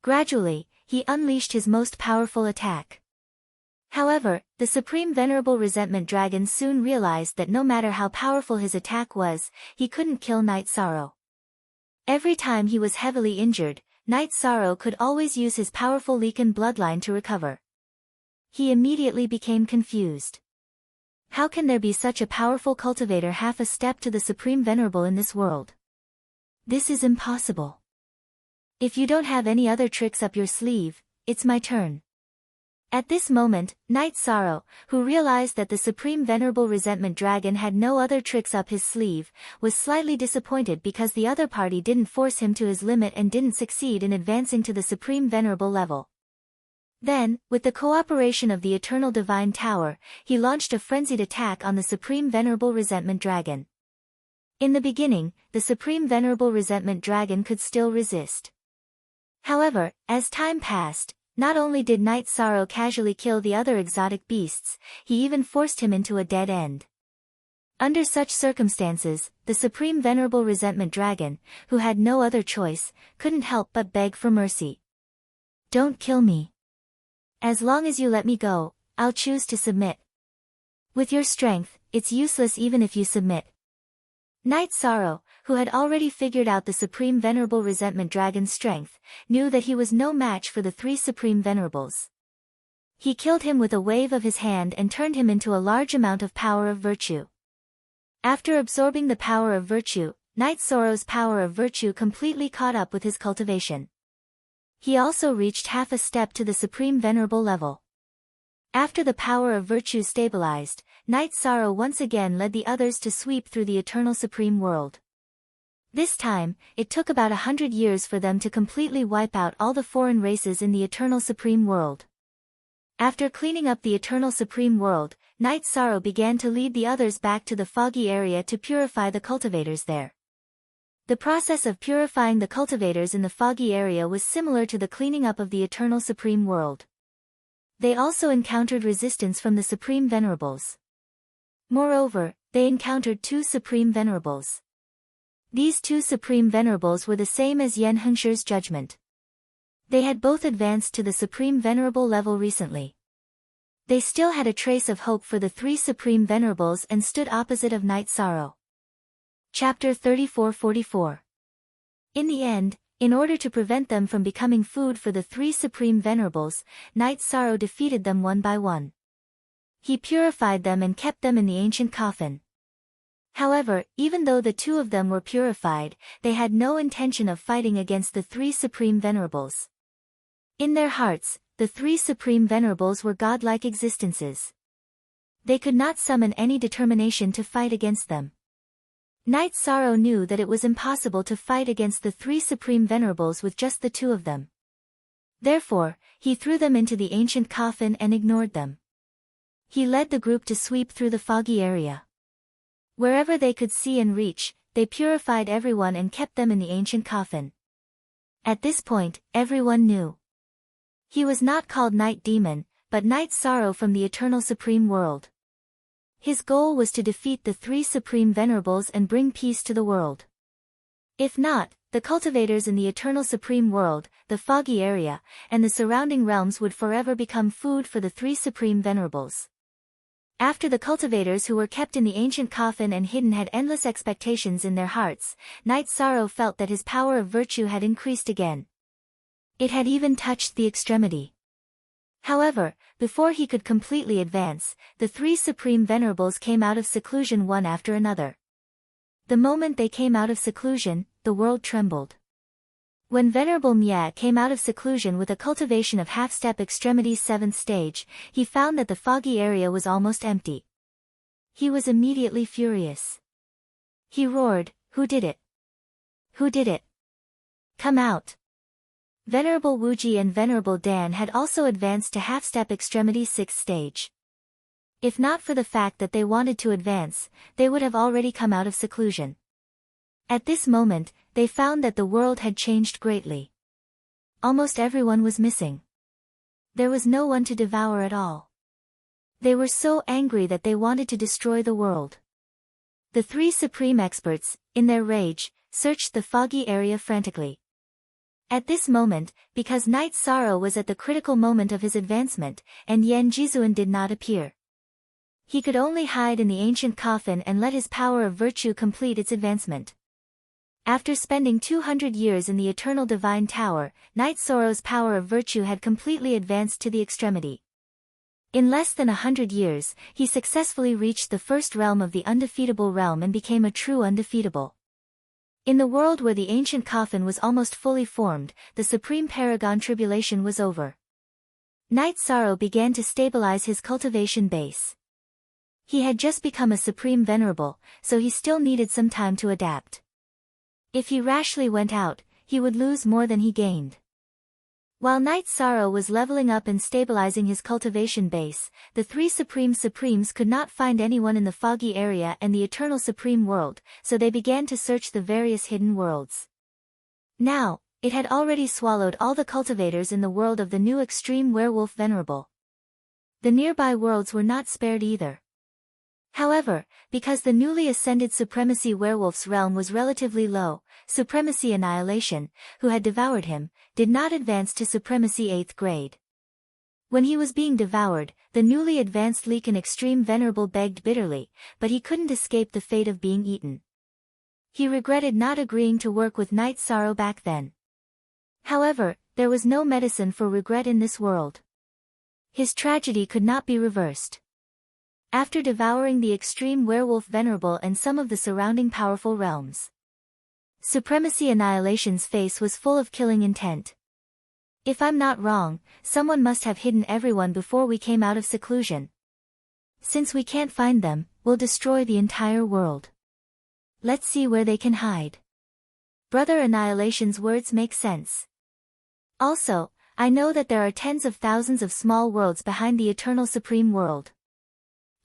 Gradually, he unleashed his most powerful attack. However, the Supreme Venerable Resentment Dragon soon realized that no matter how powerful his attack was, he couldn't kill Night Sorrow. Every time he was heavily injured, Night Sorrow could always use his powerful Leaken bloodline to recover. He immediately became confused. How can there be such a powerful cultivator half a step to the Supreme Venerable in this world? This is impossible. If you don't have any other tricks up your sleeve, it's my turn. At this moment, Night Sorrow, who realized that the Supreme Venerable Resentment Dragon had no other tricks up his sleeve, was slightly disappointed because the other party didn't force him to his limit and didn't succeed in advancing to the Supreme Venerable level. Then, with the cooperation of the Eternal Divine Tower, he launched a frenzied attack on the Supreme Venerable Resentment Dragon. In the beginning, the Supreme Venerable Resentment Dragon could still resist. However, as time passed, not only did Night Sorrow casually kill the other exotic beasts, he even forced him into a dead end. Under such circumstances, the Supreme Venerable Resentment Dragon, who had no other choice, couldn't help but beg for mercy. Don't kill me. As long as you let me go, I'll choose to submit. With your strength, it's useless even if you submit. Night Sorrow, who had already figured out the Supreme Venerable Resentment Dragon's strength, knew that he was no match for the 3 Supreme Venerables. He killed him with a wave of his hand and turned him into a large amount of power of virtue. After absorbing the power of virtue, Night Sorrow's power of virtue completely caught up with his cultivation. He also reached half a step to the Supreme Venerable level. After the power of virtue stabilized, Night Sorrow once again led the others to sweep through the Eternal Supreme World. This time, it took about 100 years for them to completely wipe out all the foreign races in the Eternal Supreme World. After cleaning up the Eternal Supreme World, Night Sorrow began to lead the others back to the foggy area to purify the cultivators there. The process of purifying the cultivators in the foggy area was similar to the cleaning up of the eternal supreme world. They also encountered resistance from the supreme venerables. Moreover, they encountered two supreme venerables. These two supreme venerables were the same as Yen Hengshi's judgment. They had both advanced to the supreme venerable level recently. They still had a trace of hope for the three supreme venerables and stood opposite of Night Sorrow. Chapter 34-44. In the end, in order to prevent them from becoming food for the three supreme venerables, Night Sorrow defeated them one by one. He purified them and kept them in the ancient coffin. However, even though the two of them were purified, they had no intention of fighting against the three supreme venerables. In their hearts, the three supreme venerables were godlike existences. They could not summon any determination to fight against them. Night Sorrow knew that it was impossible to fight against the three supreme venerables with just the two of them. Therefore, he threw them into the ancient coffin and ignored them. He led the group to sweep through the foggy area. Wherever they could see and reach, they purified everyone and kept them in the ancient coffin. At this point, everyone knew. He was not called Night Demon, but Night Sorrow from the eternal supreme world. His goal was to defeat the three supreme venerables and bring peace to the world. If not, the cultivators in the eternal supreme world, the foggy area, and the surrounding realms would forever become food for the three supreme venerables. After the cultivators who were kept in the ancient coffin and hidden had endless expectations in their hearts, Night Sorrow felt that his power of virtue had increased again. It had even touched the extremity. However, before he could completely advance, the three supreme venerables came out of seclusion one after another. The moment they came out of seclusion, the world trembled. When Venerable Mya came out of seclusion with a cultivation of half-step extremity's 7th stage, he found that the foggy area was almost empty. He was immediately furious. He roared, "Who did it? Who did it? Come out!" Venerable Wuji and Venerable Dan had also advanced to half-step extremity's 6th stage. If not for the fact that they wanted to advance, they would have already come out of seclusion. At this moment, they found that the world had changed greatly. Almost everyone was missing. There was no one to devour at all. They were so angry that they wanted to destroy the world. The three supreme experts, in their rage, searched the foggy area frantically. At this moment, because Night Sorrow was at the critical moment of his advancement, and Yen Jizuan did not appear. He could only hide in the ancient coffin and let his power of virtue complete its advancement. After spending 200 years in the Eternal Divine Tower, Night Sorrow's power of virtue had completely advanced to the extremity. In less than 100 years, he successfully reached the first realm of the undefeatable realm and became a true undefeatable. In the world where the ancient coffin was almost fully formed, the Supreme Paragon tribulation was over. Night Sorrow began to stabilize his cultivation base. He had just become a Supreme Venerable, so he still needed some time to adapt. If he rashly went out, he would lose more than he gained. While Night Sorrow was leveling up and stabilizing his cultivation base, the three Supremes could not find anyone in the foggy area and the Eternal Supreme World, so they began to search the various hidden worlds. Now, it had already swallowed all the cultivators in the world of the new Extreme Werewolf Venerable. The nearby worlds were not spared either. However, because the newly ascended Supremacy Werewolf's realm was relatively low, Supremacy Annihilation, who had devoured him, did not advance to Supremacy 8th grade. When he was being devoured, the newly advanced Leaken Extreme Venerable begged bitterly, but he couldn't escape the fate of being eaten. He regretted not agreeing to work with Night Sorrow back then. However, there was no medicine for regret in this world. His tragedy could not be reversed. After devouring the Extreme Werewolf Venerable and some of the surrounding powerful realms, Supremacy Annihilation's face was full of killing intent. If I'm not wrong, someone must have hidden everyone before we came out of seclusion. Since we can't find them, we'll destroy the entire world. Let's see where they can hide. Brother Annihilation's words make sense. Also, I know that there are tens of thousands of small worlds behind the Eternal Supreme World.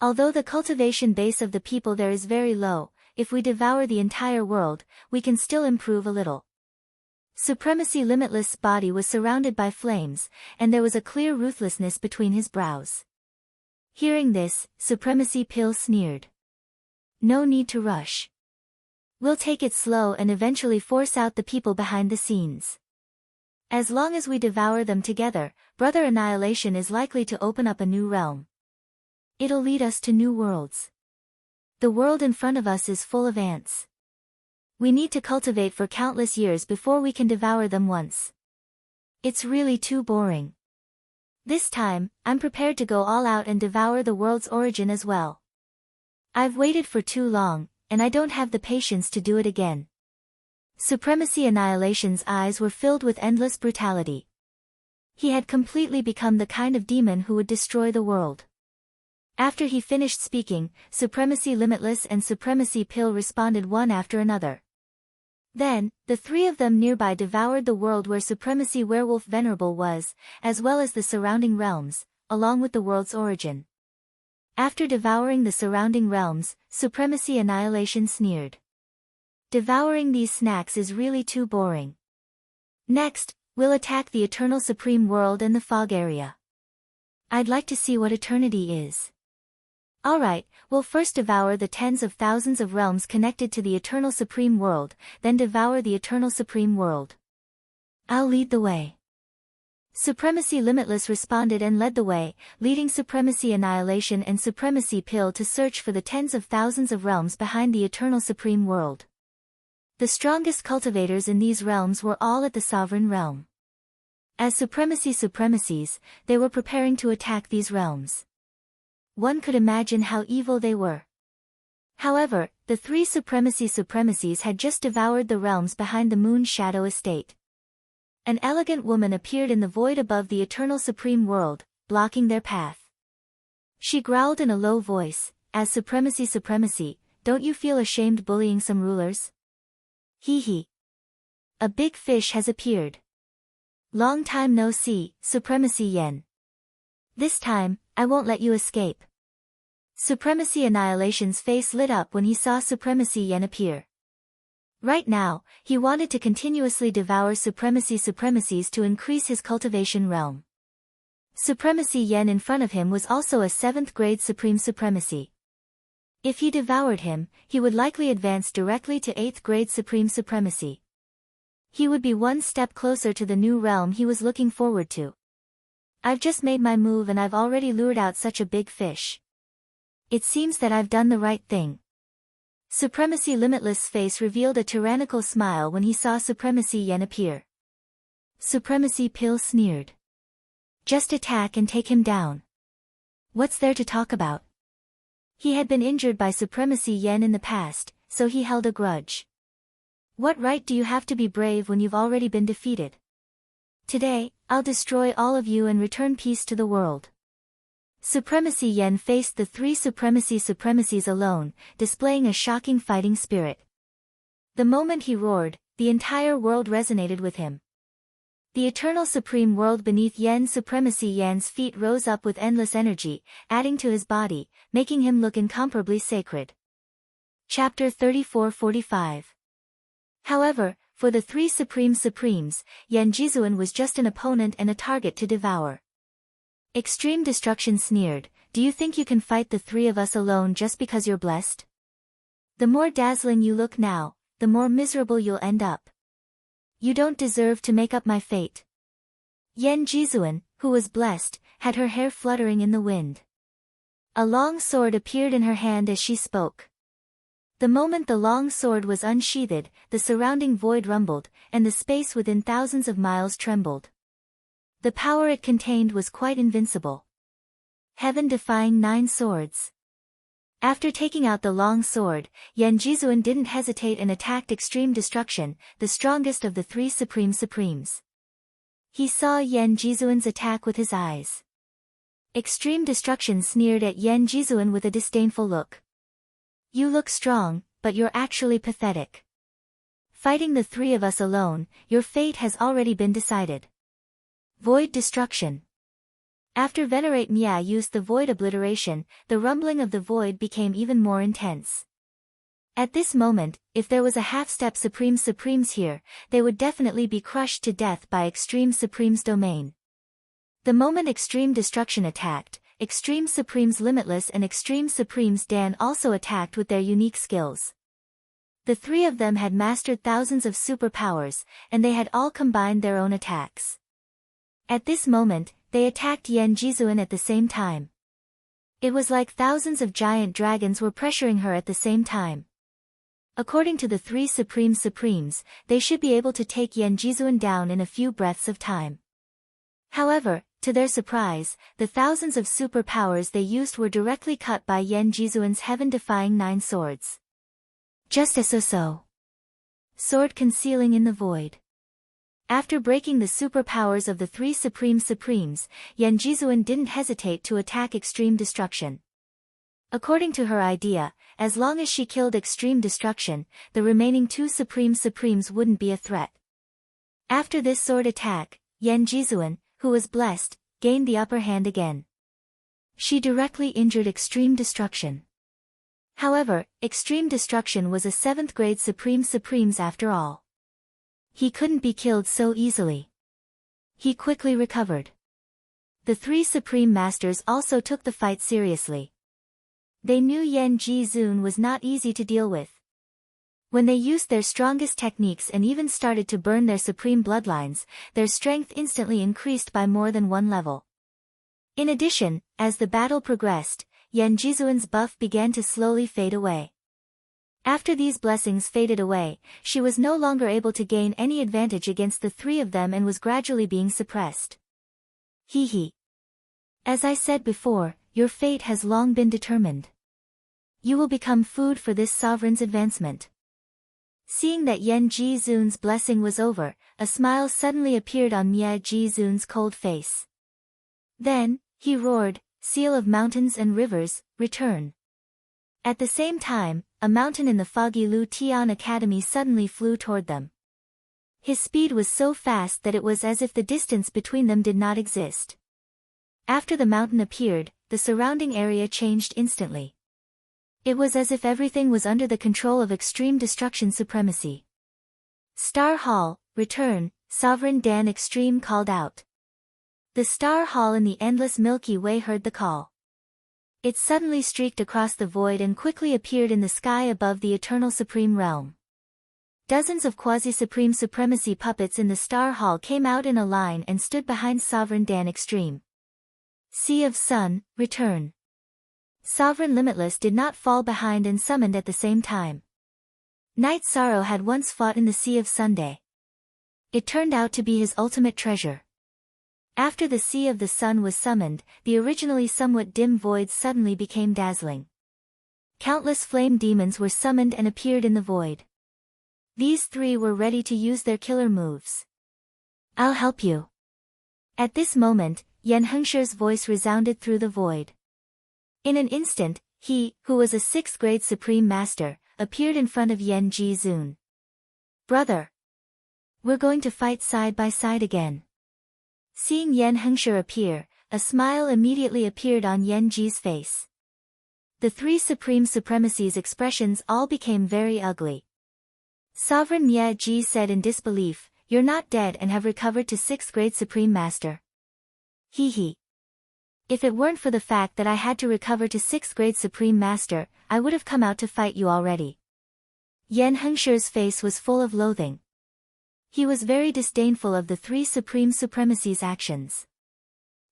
Although the cultivation base of the people there is very low, if we devour the entire world, we can still improve a little. Supremacy Limitless' body was surrounded by flames, and there was a clear ruthlessness between his brows. Hearing this, Supremacy Pill sneered. No need to rush. We'll take it slow and eventually force out the people behind the scenes. As long as we devour them together, Brother Annihilation is likely to open up a new realm. It'll lead us to new worlds. The world in front of us is full of ants. We need to cultivate for countless years before we can devour them once. It's really too boring. This time, I'm prepared to go all out and devour the world's origin as well. I've waited for too long, and I don't have the patience to do it again. Supremacy Annihilation's eyes were filled with endless brutality. He had completely become the kind of demon who would destroy the world. After he finished speaking, Supremacy Limitless and Supremacy Pill responded one after another. Then, the three of them nearby devoured the world where Supremacy Werewolf Venerable was, as well as the surrounding realms, along with the world's origin. After devouring the surrounding realms, Supremacy Annihilation sneered. Devouring these snacks is really too boring. Next, we'll attack the Eternal Supreme World and the Fog Area. I'd like to see what eternity is. Alright, we'll first devour the tens of thousands of realms connected to the Eternal Supreme World, then devour the Eternal Supreme World. I'll lead the way. Supremacy Limitless responded and led the way, leading Supremacy Annihilation and Supremacy Pill to search for the tens of thousands of realms behind the Eternal Supreme World. The strongest cultivators in these realms were all at the Sovereign Realm. As Supremacies, they were preparing to attack these realms. One could imagine how evil they were. However, the three Supremacies had just devoured the realms behind the Moon's Shadow Estate. An elegant woman appeared in the void above the Eternal Supreme World, blocking their path. She growled in a low voice, "As Supremacy, don't you feel ashamed bullying some rulers? Hee hee. A big fish has appeared. Long time no see, Supremacy Yen. This time, I won't let you escape." Supremacy Annihilation's face lit up when he saw Supremacy Yen appear. Right now, he wanted to continuously devour Supremacies to increase his cultivation realm. Supremacy Yen in front of him was also a 7th grade Supreme Supremacy. If he devoured him, he would likely advance directly to 8th grade Supreme Supremacy. He would be one step closer to the new realm he was looking forward to. I've just made my move and I've already lured out such a big fish. It seems that I've done the right thing. Supremacy Limitless' face revealed a tyrannical smile when he saw Supremacy Yen appear. Supremacy Pill sneered. Just attack and take him down. What's there to talk about? He had been injured by Supremacy Yen in the past, so he held a grudge. What right do you have to be brave when you've already been defeated? Today, I'll destroy all of you and return peace to the world. Supremacy Yen faced the three Supremacies alone, displaying a shocking fighting spirit. The moment he roared, the entire world resonated with him. The Eternal Supreme World beneath Supremacy Yen's feet rose up with endless energy, adding to his body, making him look incomparably sacred. Chapter 34-45. However, for the three Supremes, Yen Jizuan was just an opponent and a target to devour. Extreme Destruction sneered, "Do you think you can fight the three of us alone just because you're blessed? The more dazzling you look now, the more miserable you'll end up. You don't deserve to make up my fate." Yen Jizuan, who was blessed, had her hair fluttering in the wind. A long sword appeared in her hand as she spoke. The moment the long sword was unsheathed, the surrounding void rumbled, and the space within thousands of miles trembled. The power it contained was quite invincible. Heaven-defying 9 swords. After taking out the long sword, Yen Jizuan didn't hesitate and attacked Extreme Destruction, the strongest of the three Supremes. He saw Yen Jizuan's attack with his eyes. Extreme Destruction sneered at Yen Jizuan with a disdainful look. "You look strong, but you're actually pathetic. Fighting the three of us alone, your fate has already been decided." Void Destruction. After Venerate Mia used the Void Obliteration, the rumbling of the void became even more intense. At this moment, if there was a half-step Supremes here, they would definitely be crushed to death by Extreme Supreme's domain. The moment Extreme Destruction attacked, Extreme Supremes Limitless and Extreme Supremes Dan also attacked with their unique skills. The three of them had mastered thousands of superpowers, and they had all combined their own attacks. At this moment, they attacked Yan Jizuan at the same time. It was like thousands of giant dragons were pressuring her at the same time. According to the three Supremes, they should be able to take Yan Jizuan down in a few breaths of time. However, to their surprise, the thousands of superpowers they used were directly cut by Yan Jizuan's heaven-defying 9 swords. Just as so. Sword concealing in the void. After breaking the superpowers of the three Supremes, Yan Jizuan didn't hesitate to attack Extreme Destruction. According to her idea, as long as she killed Extreme Destruction, the remaining 2 Supremes wouldn't be a threat. After this sword attack, Yan Jizuan, who was blessed, gained the upper hand again. She directly injured Extreme Destruction. However, Extreme Destruction was a 7th grade Supremes after all. He couldn't be killed so easily. He quickly recovered. The 3 Supreme Masters also took the fight seriously. They knew Yan Jizuan was not easy to deal with. When they used their strongest techniques and even started to burn their supreme bloodlines, their strength instantly increased by more than 1 level. In addition, as the battle progressed, Yan Jizuan's buff began to slowly fade away. After these blessings faded away, she was no longer able to gain any advantage against the 3 of them and was gradually being suppressed. As I said before, your fate has long been determined. You will become food for this sovereign's advancement. Seeing that Yan Jizuan's blessing was over, a smile suddenly appeared on Yan Jizuan's cold face. Then, he roared, "Seal of mountains and rivers, return." At the same time, a mountain in the foggy Lu Tian Academy suddenly flew toward them. His speed was so fast that it was as if the distance between them did not exist. After the mountain appeared, the surrounding area changed instantly. It was as if everything was under the control of Extreme Destruction Supremacy. "Star Hall, return," Sovereign Dan Extreme called out. The Star Hall in the endless Milky Way heard the call. It suddenly streaked across the void and quickly appeared in the sky above the Eternal Supreme Realm. Dozens of quasi-supreme supremacy puppets in the Star Hall came out in a line and stood behind Sovereign Dan Extreme. "Sea of Sun, return." Sovereign Limitless did not fall behind and summoned at the same time. Night Sorrow had once fought in the Sea of Sunday. It turned out to be his ultimate treasure. After the Sea of the Sun was summoned, the originally somewhat dim void suddenly became dazzling. Countless flame demons were summoned and appeared in the void. These 3 were ready to use their killer moves. "I'll help you." At this moment, Yan Hengshi's voice resounded through the void. In an instant, he, who was a 6th grade Supreme Master, appeared in front of Yan Jizuan. "Brother. We're going to fight side by side again." Seeing Yan Hengshi appear, a smile immediately appeared on Yan Ji's face. The 3 Supreme Supremacy's expressions all became very ugly. Sovereign Yan Ji said in disbelief, "You're not dead and have recovered to 6th grade Supreme Master." If it weren't for the fact that I had to recover to 6th grade Supreme Master, I would have come out to fight you already. Yan Hengshi's face was full of loathing. He was very disdainful of the 3 Supreme Supremacy's actions.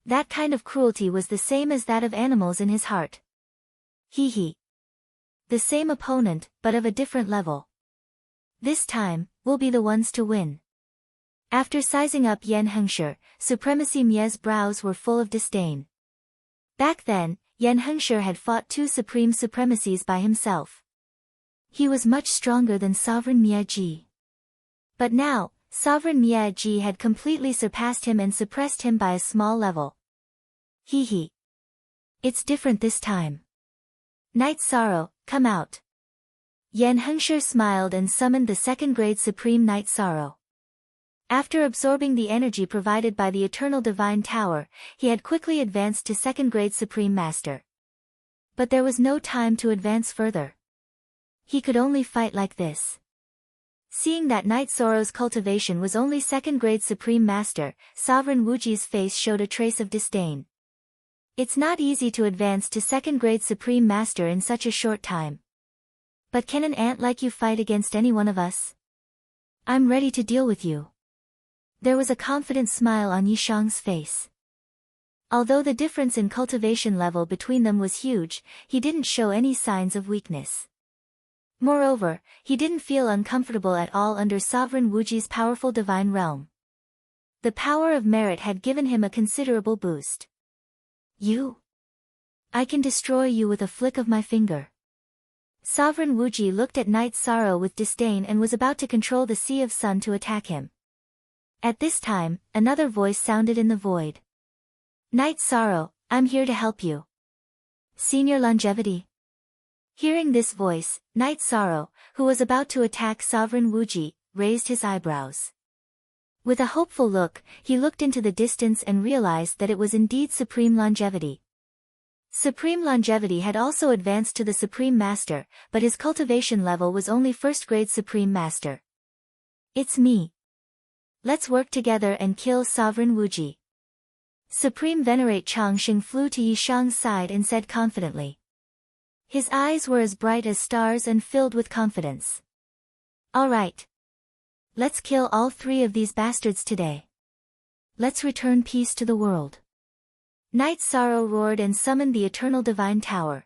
That kind of cruelty was the same as that of animals in his heart. The same opponent, but of a different level. This time, we'll be the ones to win. After sizing up Yan Hengshi, Supremacy Mie's brows were full of disdain. Back then, Yan Hengshi had fought 2 Supreme Supremacies by himself. He was much stronger than Sovereign Mie Ji. But now, Sovereign Mie Ji had completely surpassed him and suppressed him by a small level. It's different this time. Night Sorrow, come out. Yan Hengshi smiled and summoned the 2nd grade Supreme Night Sorrow. After absorbing the energy provided by the Eternal Divine Tower, he had quickly advanced to 2nd grade Supreme Master. But there was no time to advance further. He could only fight like this. Seeing that Night Sorrow's cultivation was only second-grade Supreme Master, Sovereign Wuji's face showed a trace of disdain. It's not easy to advance to second-grade Supreme Master in such a short time. But can an ant like you fight against any one of us? I'm ready to deal with you. There was a confident smile on Yishang's face. Although the difference in cultivation level between them was huge, he didn't show any signs of weakness. Moreover, he didn't feel uncomfortable at all under Sovereign Wuji's powerful divine realm. The power of merit had given him a considerable boost. You? I can destroy you with a flick of my finger. Sovereign Wuji looked at Night Sorrow with disdain and was about to control the Sea of Sun to attack him. At this time, another voice sounded in the void. Night Sorrow, I'm here to help you. Senior Longevity. Hearing this voice, Night Sorrow, who was about to attack Sovereign Wuji, raised his eyebrows. With a hopeful look, he looked into the distance and realized that it was indeed Supreme Longevity. Supreme Longevity had also advanced to the Supreme Master, but his cultivation level was only first-grade Supreme Master. It's me. Let's work together and kill Sovereign Wuji. Supreme Venerate Changxing flew to Yishang's side and said confidently. His eyes were as bright as stars and filled with confidence. All right. Let's kill all three of these bastards today. Let's return peace to the world. Night Sorrow roared and summoned the Eternal Divine Tower.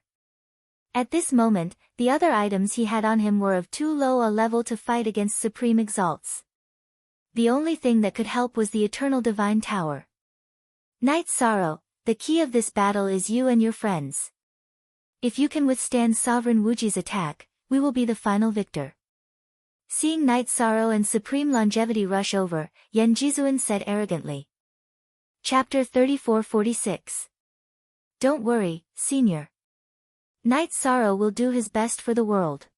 At this moment, the other items he had on him were of too low a level to fight against Supreme Exalts. The only thing that could help was the Eternal Divine Tower. Night Sorrow, the key of this battle is you and your friends. If you can withstand Sovereign Wuji's attack, we will be the final victor. Seeing Night Sorrow and Supreme Longevity rush over, Yan Jizuan said arrogantly. Chapter 34-46. Don't worry, Senior. Night Sorrow will do his best for the world.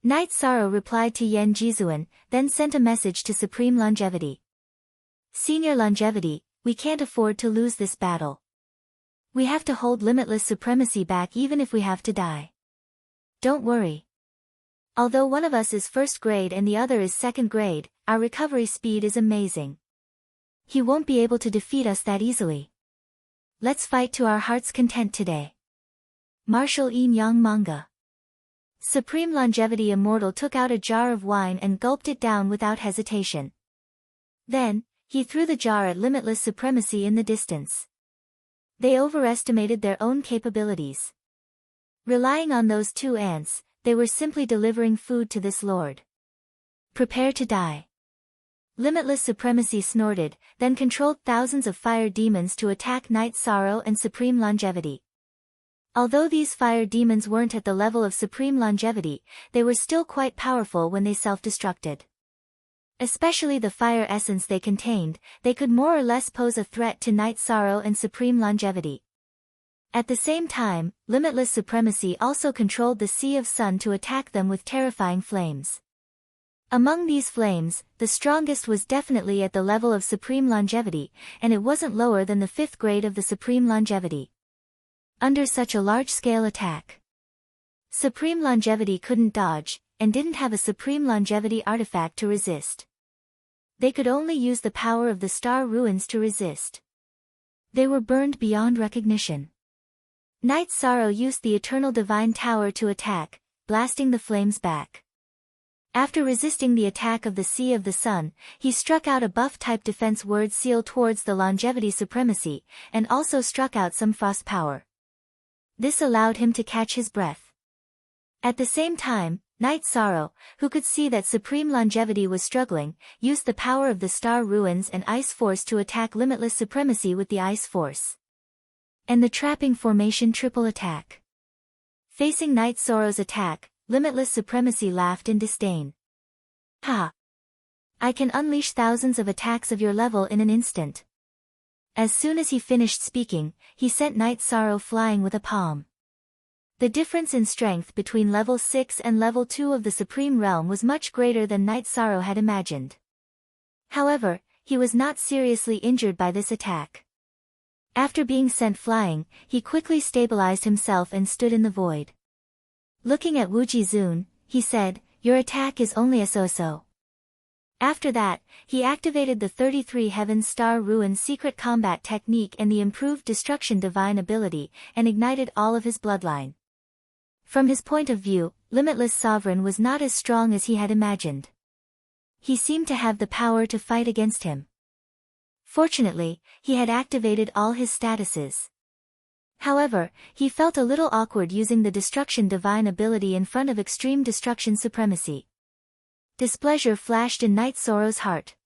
Night Sorrow replied to Yan Jizuan, then sent a message to Supreme Longevity. Senior Longevity, we can't afford to lose this battle. We have to hold limitless supremacy back even if we have to die. Don't worry. Although one of us is first grade and the other is second grade, our recovery speed is amazing. He won't be able to defeat us that easily. Let's fight to our heart's content today. Martial Yin Yang Manga. Supreme Longevity Immortal took out a jar of wine and gulped it down without hesitation. Then, he threw the jar at limitless supremacy in the distance. They overestimated their own capabilities. Relying on those two ants, they were simply delivering food to this lord. Prepare to die. Limitless Supremacy snorted, then controlled thousands of fire demons to attack Night Sorrow and Supreme Longevity. Although these fire demons weren't at the level of Supreme Longevity, they were still quite powerful when they self-destructed. Especially the fire essence they contained, they could more or less pose a threat to Night Sorrow and Supreme Longevity. At the same time, Limitless Supremacy also controlled the Sea of Sun to attack them with terrifying flames. Among these flames, the strongest was definitely at the level of Supreme Longevity, and it wasn't lower than the 5th grade of the Supreme Longevity. Under such a large-scale attack, Supreme Longevity couldn't dodge, and didn't have a Supreme Longevity artifact to resist. They could only use the power of the star ruins to resist. They were burned beyond recognition. Night Sorrow used the Eternal Divine Tower to attack, blasting the flames back. After resisting the attack of the Sea of the Sun, he struck out a buff-type defense word seal towards the Longevity Supremacy, and also struck out some frost power. This allowed him to catch his breath. At the same time, Night Sorrow, who could see that Supreme Longevity was struggling, used the power of the Star Ruins and Ice Force to attack Limitless Supremacy with the Ice Force. And the Trapping Formation triple attack. Facing Night Sorrow's attack, Limitless Supremacy laughed in disdain. Ha! I can unleash thousands of attacks of your level in an instant. As soon as he finished speaking, he sent Night Sorrow flying with a palm. The difference in strength between level 6 and level 2 of the Supreme Realm was much greater than Night Sorrow had imagined. However, he was not seriously injured by this attack. After being sent flying, he quickly stabilized himself and stood in the void. Looking at Wu Jizun, he said, your attack is only a so-so. After that, he activated the 33 Heaven Star Ruin secret combat technique and the improved Destruction Divine ability, and ignited all of his bloodline. From his point of view, Limitless Sovereign was not as strong as he had imagined. He seemed to have the power to fight against him. Fortunately, he had activated all his statuses. However, he felt a little awkward using the Destruction Divine ability in front of extreme destruction supremacy. Displeasure flashed in Night Sorrow's heart.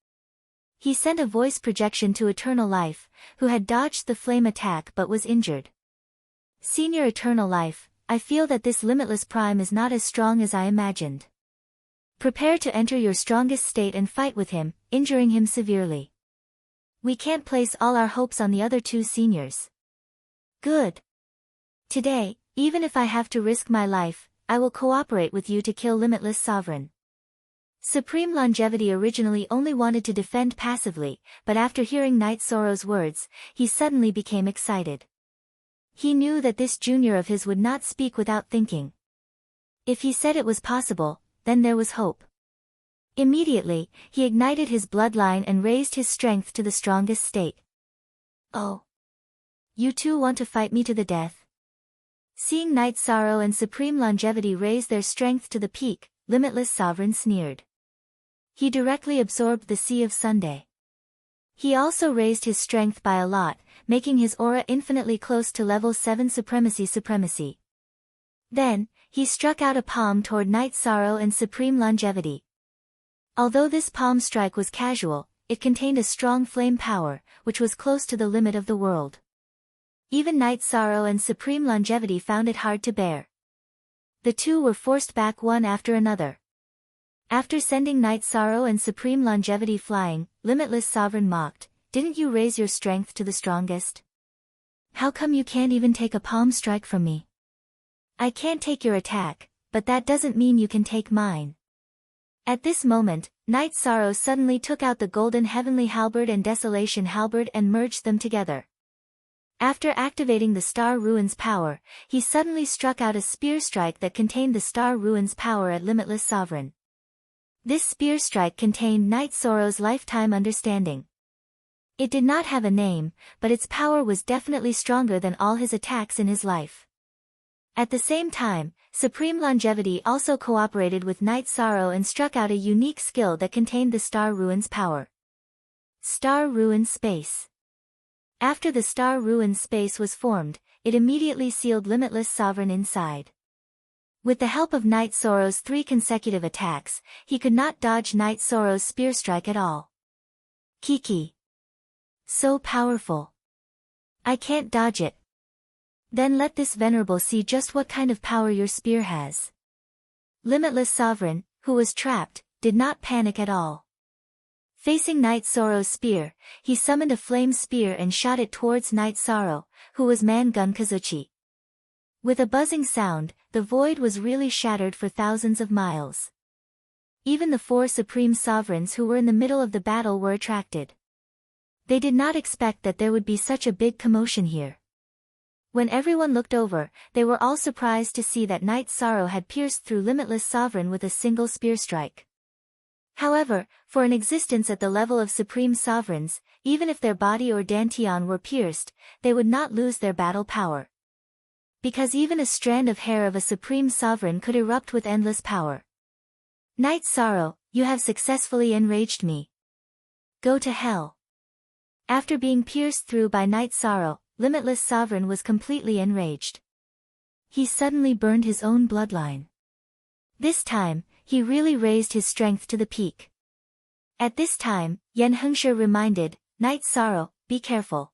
He sent a voice projection to Eternal Life, who had dodged the flame attack but was injured. Senior Eternal Life, I feel that this Limitless Prime is not as strong as I imagined. Prepare to enter your strongest state and fight with him, injuring him severely. We can't place all our hopes on the other two seniors. Good. Today, even if I have to risk my life, I will cooperate with you to kill Limitless Sovereign. Supreme Longevity originally only wanted to defend passively, but after hearing Night Sorrow's words, he suddenly became excited. He knew that this junior of his would not speak without thinking. If he said it was possible, then there was hope. Immediately, he ignited his bloodline and raised his strength to the strongest state. Oh. You two want to fight me to the death? Seeing Night Sorrow and Supreme Longevity raise their strength to the peak, Limitless Sovereign sneered. He directly absorbed the Sea of Sunday. He also raised his strength by a lot, making his aura infinitely close to level 7 supremacy. Then, he struck out a palm toward Night Sorrow and Supreme Longevity. Although this palm strike was casual, it contained a strong flame power, which was close to the limit of the world. Even Night Sorrow and Supreme Longevity found it hard to bear. The two were forced back one after another. After sending Night Sorrow and Supreme Longevity flying, Limitless Sovereign mocked, didn't you raise your strength to the strongest? How come you can't even take a palm strike from me? I can't take your attack, but that doesn't mean you can take mine. At this moment, Night Sorrow suddenly took out the Golden Heavenly Halberd and Desolation Halberd and merged them together. After activating the Star Ruin's power, he suddenly struck out a spear strike that contained the Star Ruin's power at Limitless Sovereign. This spear strike contained Night Sorrow's lifetime understanding. It did not have a name, but its power was definitely stronger than all his attacks in his life. At the same time, Supreme Longevity also cooperated with Night Sorrow and struck out a unique skill that contained the Star Ruin's power. Star Ruin Space. After the Star Ruin Space was formed, it immediately sealed Limitless Sovereign inside. With the help of Night Sorrow's 3 consecutive attacks, he could not dodge Night Sorrow's spear strike at all. Kiki. So powerful. I can't dodge it. Then let this venerable see just what kind of power your spear has. Limitless Sovereign, who was trapped, did not panic at all. Facing Night Sorrow's spear, he summoned a flame spear and shot it towards Night Sorrow, who was Man-Gun Kazuchi. With a buzzing sound, the void was really shattered for thousands of miles. Even the 4 Supreme Sovereigns who were in the middle of the battle were attracted. They did not expect that there would be such a big commotion here. When everyone looked over, they were all surprised to see that Night Sorrow had pierced through Limitless Sovereign with a single spear strike. However, for an existence at the level of Supreme Sovereigns, even if their body or dantian were pierced, they would not lose their battle power. Because even a strand of hair of a Supreme Sovereign could erupt with endless power. Night Sorrow, you have successfully enraged me. Go to hell. After being pierced through by Night Sorrow, Limitless Sovereign was completely enraged. He suddenly burned his own bloodline. This time, he really raised his strength to the peak. At this time, Yen Hengshi reminded, Night Sorrow, be careful.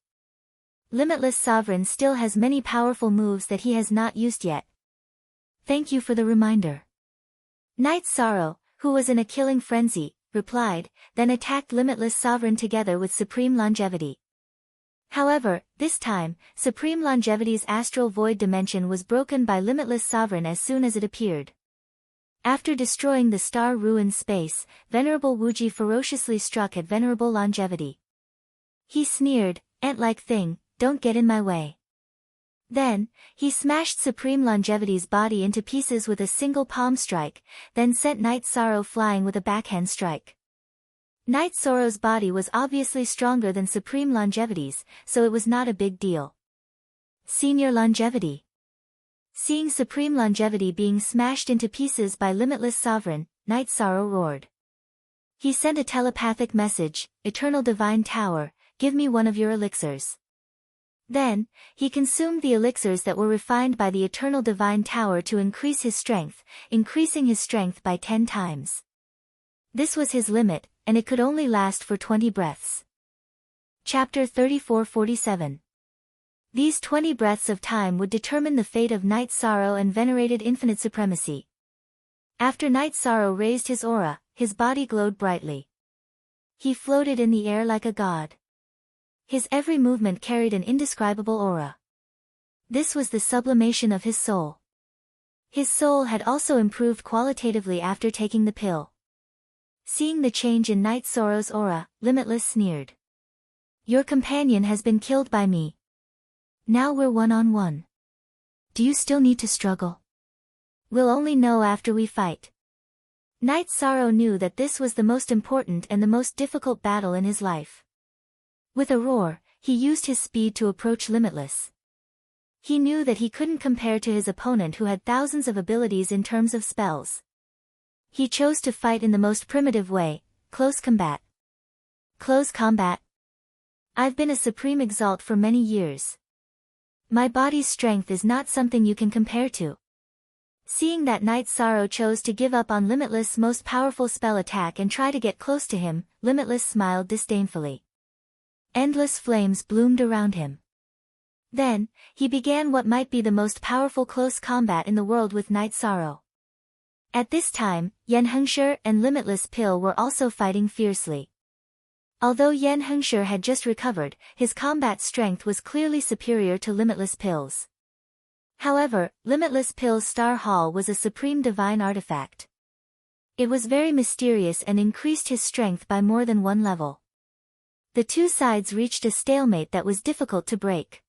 Limitless Sovereign still has many powerful moves that he has not used yet. Thank you for the reminder. Night Sorrow, who was in a killing frenzy, replied, then attacked Limitless Sovereign together with Supreme Longevity. However, this time, Supreme Longevity's astral void dimension was broken by Limitless Sovereign as soon as it appeared. After destroying the Star Ruin Space, Venerable Wuji ferociously struck at Venerable Longevity. He sneered, ant-like thing, don't get in my way. Then, he smashed Supreme Longevity's body into pieces with a single palm strike, then sent Night Sorrow flying with a backhand strike. Night Sorrow's body was obviously stronger than Supreme Longevity's, so it was not a big deal. Senior Longevity. Seeing Supreme Longevity being smashed into pieces by Limitless Sovereign, Night Sorrow roared. He sent a telepathic message, Eternal Divine Tower, give me one of your elixirs. Then, he consumed the elixirs that were refined by the Eternal Divine Tower to increase his strength, increasing his strength by 10 times. This was his limit, and it could only last for 20 breaths. Chapter 34-47. These 20 breaths of time would determine the fate of Night Sorrow and venerated Infinite Supremacy. After Night Sorrow raised his aura, his body glowed brightly. He floated in the air like a god. His every movement carried an indescribable aura. This was the sublimation of his soul. His soul had also improved qualitatively after taking the pill. Seeing the change in Night Sorrow's aura, Limitless sneered. Your companion has been killed by me. Now we're one-on-one. Do you still need to struggle? We'll only know after we fight. Night Sorrow knew that this was the most important and the most difficult battle in his life. With a roar, he used his speed to approach Limitless. He knew that he couldn't compare to his opponent who had thousands of abilities in terms of spells. He chose to fight in the most primitive way, close combat. Close combat? I've been a Supreme Exalt for many years. My body's strength is not something you can compare to. Seeing that Night Sorrow chose to give up on Limitless' most powerful spell attack and try to get close to him, Limitless smiled disdainfully. Endless flames bloomed around him. Then, he began what might be the most powerful close combat in the world with Night Sorrow. At this time, Yen Hengshi and Limitless Pill were also fighting fiercely. Although Yen Hengshi had just recovered, his combat strength was clearly superior to Limitless Pill's. However, Limitless Pill's Star Hall was a supreme divine artifact. It was very mysterious and increased his strength by more than one level. The two sides reached a stalemate that was difficult to break.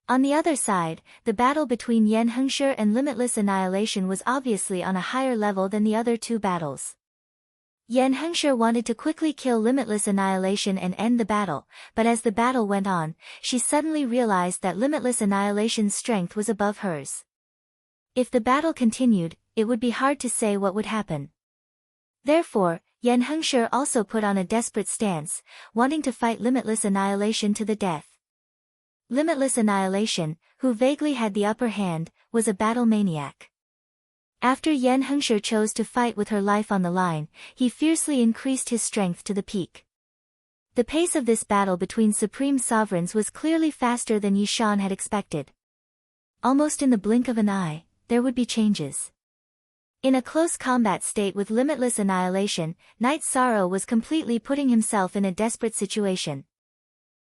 On the other side, the battle between Yen Hengshi and Limitless Annihilation was obviously on a higher level than the other two battles. Yen Hengshi wanted to quickly kill Limitless Annihilation and end the battle, but as the battle went on, she suddenly realized that Limitless Annihilation's strength was above hers. If the battle continued, it would be hard to say what would happen. Therefore, Yen Hengshi also put on a desperate stance, wanting to fight Limitless Annihilation to the death. Limitless Annihilation, who vaguely had the upper hand, was a battle maniac. After Yen Hengshi chose to fight with her life on the line, he fiercely increased his strength to the peak. The pace of this battle between Supreme Sovereigns was clearly faster than Yishan had expected. Almost in the blink of an eye, there would be changes. In a close combat state with Limitless Annihilation, Night Sorrow was completely putting himself in a desperate situation.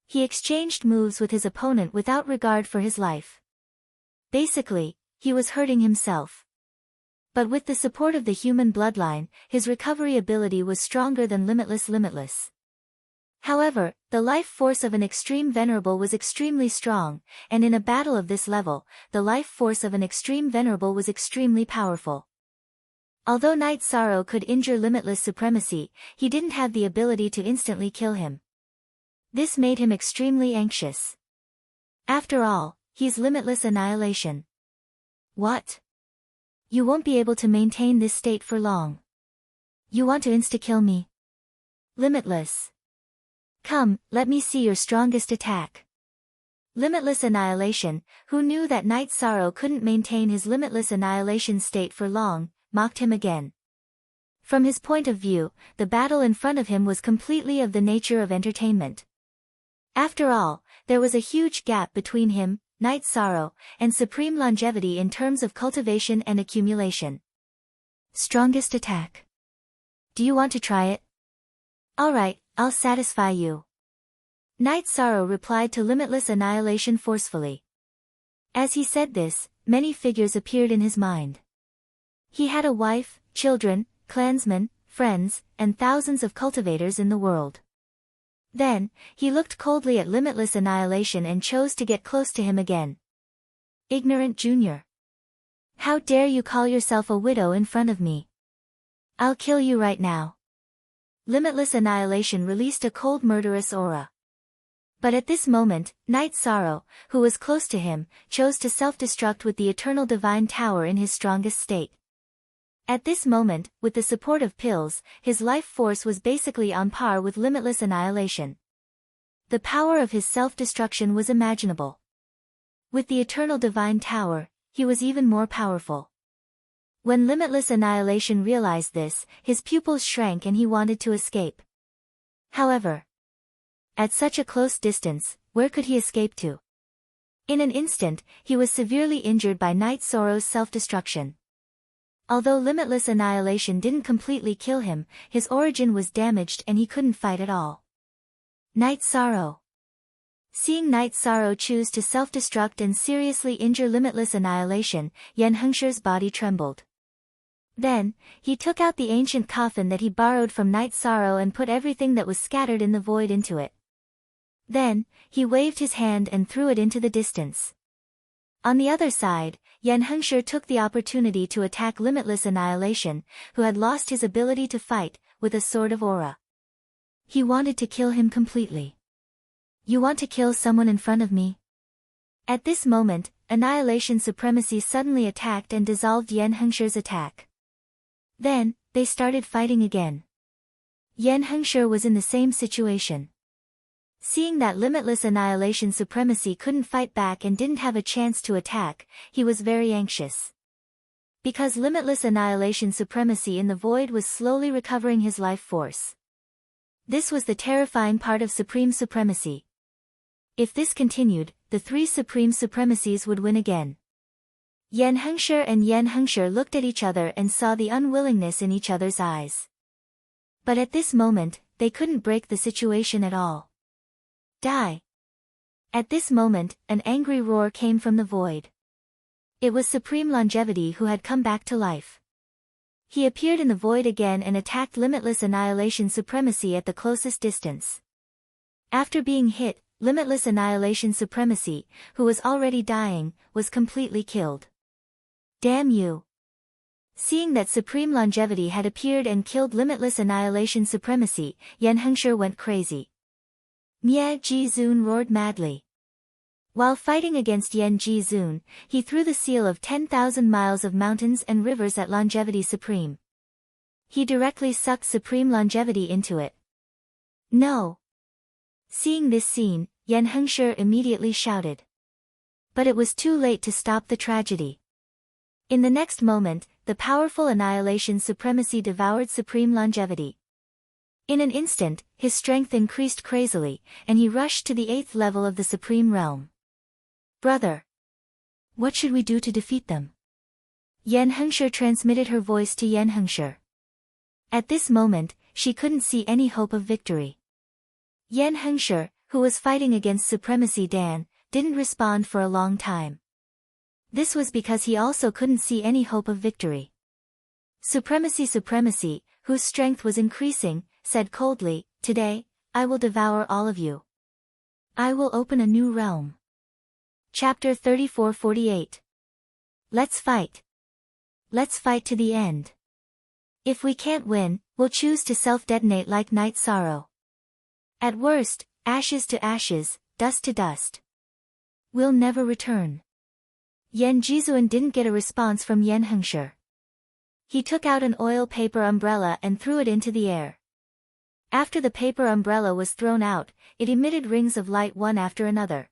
He exchanged moves with his opponent without regard for his life. Basically, he was hurting himself. But with the support of the human bloodline, his recovery ability was stronger than Limitless. However, the life force of an extreme venerable was extremely strong, and in a battle of this level, the life force of an extreme venerable was extremely powerful. Although Night Sorrow could injure Limitless Supremacy, he didn't have the ability to instantly kill him. This made him extremely anxious. After all, he's Limitless Annihilation. What? You won't be able to maintain this state for long. You want to insta-kill me? Limitless. Come, let me see your strongest attack. Limitless Annihilation, who knew that Night Sorrow couldn't maintain his Limitless Annihilation state for long, mocked him again. From his point of view, the battle in front of him was completely of the nature of entertainment. After all, there was a huge gap between him, Night Sorrow, and Supreme Longevity in terms of cultivation and accumulation. Strongest attack. Do you want to try it? Alright, I'll satisfy you. Night Sorrow replied to Limitless Annihilation forcefully. As he said this, many figures appeared in his mind. He had a wife, children, clansmen, friends, and thousands of cultivators in the world. Then, he looked coldly at Limitless Annihilation and chose to get close to him again. Ignorant junior. How dare you call yourself a widow in front of me? I'll kill you right now. Limitless Annihilation released a cold murderous aura. But at this moment, Night Sorrow, who was close to him, chose to self-destruct with the Eternal Divine Tower in his strongest state. At this moment, with the support of pills, his life force was basically on par with Limitless Annihilation. The power of his self-destruction was imaginable. With the Eternal Divine Tower, he was even more powerful. When Limitless Annihilation realized this, his pupils shrank and he wanted to escape. However, at such a close distance, where could he escape to? In an instant, he was severely injured by Night Sorrow's self-destruction. Although Limitless Annihilation didn't completely kill him, his origin was damaged and he couldn't fight at all. Night Sorrow. Seeing Night Sorrow choose to self-destruct and seriously injure Limitless Annihilation, Yen Hengsher's body trembled. Then, he took out the ancient coffin that he borrowed from Night Sorrow and put everything that was scattered in the void into it. Then, he waved his hand and threw it into the distance. On the other side, Yen Hengsher took the opportunity to attack Limitless Annihilation, who had lost his ability to fight, with a sword of aura. He wanted to kill him completely. You want to kill someone in front of me? At this moment, Annihilation Supremacy suddenly attacked and dissolved Yen Hengsher's attack. Then, they started fighting again. Yen Hengsher was in the same situation. Seeing that Limitless Annihilation Supremacy couldn't fight back and didn't have a chance to attack, he was very anxious. Because Limitless Annihilation Supremacy in the void was slowly recovering his life force. This was the terrifying part of Supreme Supremacy. If this continued, the three Supreme Supremacies would win again. Yen Hengsher looked at each other and saw the unwillingness in each other's eyes. But at this moment, they couldn't break the situation at all. Die! At this moment, an angry roar came from the void. It was Supreme Longevity who had come back to life. He appeared in the void again and attacked Limitless Annihilation Supremacy at the closest distance. After being hit, Limitless Annihilation Supremacy, who was already dying, was completely killed. Damn you! Seeing that Supreme Longevity had appeared and killed Limitless Annihilation Supremacy, Yen Hengsher went crazy. Mie Ji-zun roared madly. While fighting against Yen Ji-zun, he threw the seal of 10,000 miles of mountains and rivers at Longevity Supreme. He directly sucked Supreme Longevity into it. No! Seeing this scene, Yen Hengsher immediately shouted. But it was too late to stop the tragedy. In the next moment, the powerful Annihilation Supremacy devoured Supreme Longevity. In an instant, his strength increased crazily, and he rushed to the 8th level of the Supreme Realm. Brother! What should we do to defeat them? Yen Hengsher transmitted her voice to Yen Hengsher. At this moment, she couldn't see any hope of victory. Yen Hengsher, who was fighting against Supremacy Dan, didn't respond for a long time. This was because he also couldn't see any hope of victory. Supremacy, whose strength was increasing, said coldly, "Today, I will devour all of you. I will open a new realm." Chapter 34-48. Let's fight. Let's fight to the end. If we can't win, we'll choose to self-detonate like Night Sorrow. At worst, ashes to ashes, dust to dust. We'll never return. Yen Jizuan didn't get a response from Yen Hengsher. He took out an oil paper umbrella and threw it into the air. After the paper umbrella was thrown out, it emitted rings of light one after another.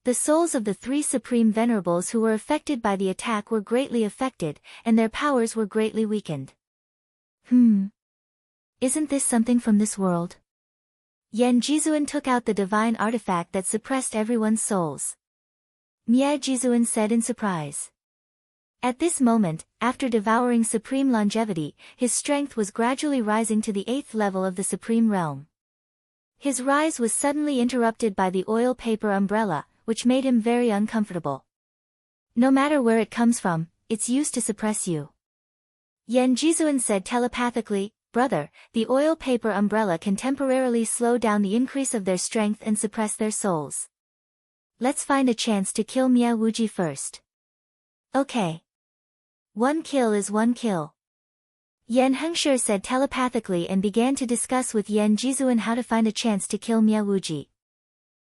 The souls of the three Supreme Venerables who were affected by the attack were greatly affected, and their powers were greatly weakened. Isn't this something from this world? Yen Jizuan took out the divine artifact that suppressed everyone's souls. Mie Jizuan said in surprise. At this moment, after devouring Supreme Longevity, his strength was gradually rising to the 8th level of the Supreme Realm. His rise was suddenly interrupted by the oil paper umbrella, which made him very uncomfortable. No matter where it comes from, it's used to suppress you. Yen Jizuan said telepathically, "Brother, the oil paper umbrella can temporarily slow down the increase of their strength and suppress their souls. Let's find a chance to kill Miaowuji first. Okay. One kill is one kill. Yan Hengshi said telepathically and began to discuss with Yan Jizuan how to find a chance to kill Miaowuji.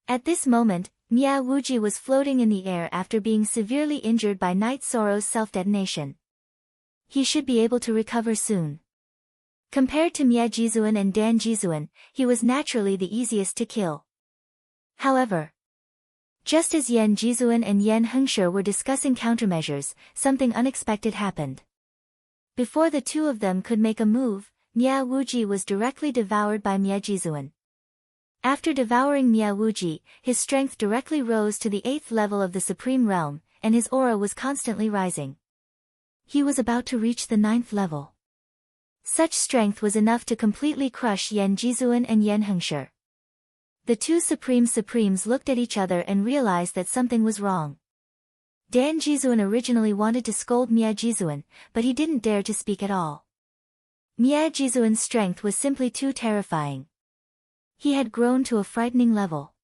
At this moment, Miaowuji was floating in the air after being severely injured by Night Sorrow's self-detonation. He should be able to recover soon. Compared to Mia Jizuan and Dan Jizuan, he was naturally the easiest to kill. However, just as Yan Jizuan and Yan Hengshi were discussing countermeasures, something unexpected happened. Before the two of them could make a move, Miaowuji was directly devoured by Mia Jizuan. After devouring Miaowuji, his strength directly rose to the 8th level of the Supreme Realm, and his aura was constantly rising. He was about to reach the 9th level. Such strength was enough to completely crush Yan Jizuan and Yan Hengshi. The two Supremes looked at each other and realized that something was wrong. Dan Jizuan originally wanted to scold Mia Jizuan, but he didn't dare to speak at all. Mia Jizuan's strength was simply too terrifying. He had grown to a frightening level.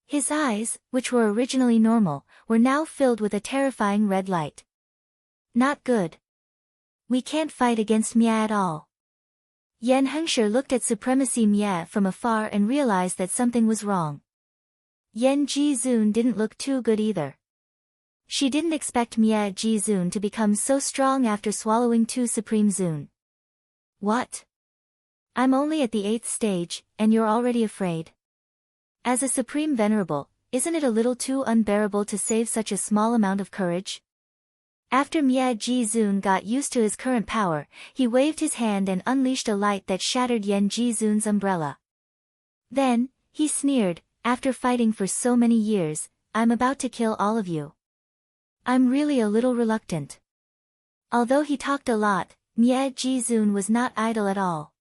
His eyes, which were originally normal, were now filled with a terrifying red light. Not good. We can't fight against Mia at all. Yan Hengshi looked at Supremacy Mia from afar and realized that something was wrong. Yan Jizuan didn't look too good either. She didn't expect Mia Jizuan to become so strong after swallowing 2 Supreme Zun. What? I'm only at the 8th stage, and you're already afraid? As a Supreme Venerable, isn't it a little too unbearable to save such a small amount of courage? After Mia Jizuan got used to his current power, he waved his hand and unleashed a light that shattered Yan Jizuan's umbrella. Then, he sneered, after fighting for so many years, I'm about to kill all of you. I'm really a little reluctant. Although he talked a lot, Mia Jizuan was not idle at all.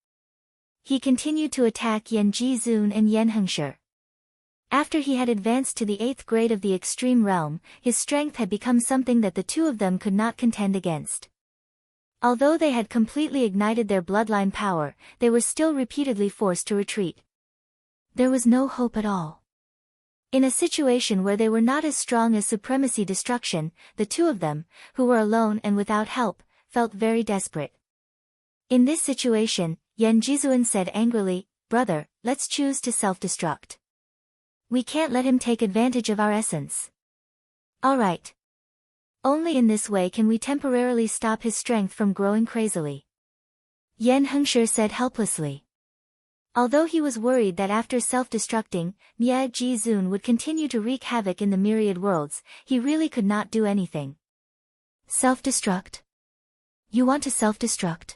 He continued to attack Yan Jizuan and Yan Hengshi. After he had advanced to the 8th grade of the Extreme Realm, his strength had become something that the two of them could not contend against. Although they had completely ignited their bloodline power, they were still repeatedly forced to retreat. There was no hope at all. In a situation where they were not as strong as Supremacy Destruction, the two of them, who were alone and without help, felt very desperate. In this situation, Yan Jizuan said angrily, "Brother, let's choose to self-destruct. We can't let him take advantage of our essence. Alright. Only in this way can we temporarily stop his strength from growing crazily," Yan Hengshi said helplessly. Although he was worried that after self-destructing, Mia Jizuan would continue to wreak havoc in the myriad worlds, he really could not do anything. Self-destruct? You want to self-destruct?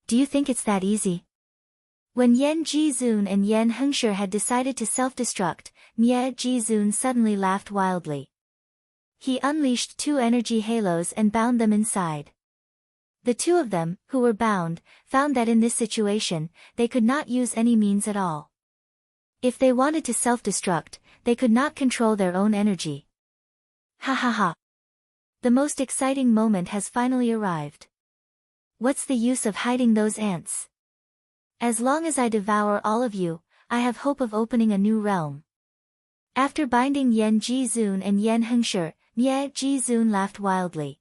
Do you think it's that easy? When Yan Jizuan and Yan Hengshi had decided to self-destruct, Mia Jizuan suddenly laughed wildly. He unleashed 2 energy halos and bound them inside. The two of them, who were bound, found that in this situation, they could not use any means at all. If they wanted to self-destruct, they could not control their own energy. Ha ha ha. The most exciting moment has finally arrived. What's the use of hiding those ants? As long as I devour all of you, I have hope of opening a new realm. After binding Yan Jizuan and Yan Hengshi, Mia Jizuan laughed wildly.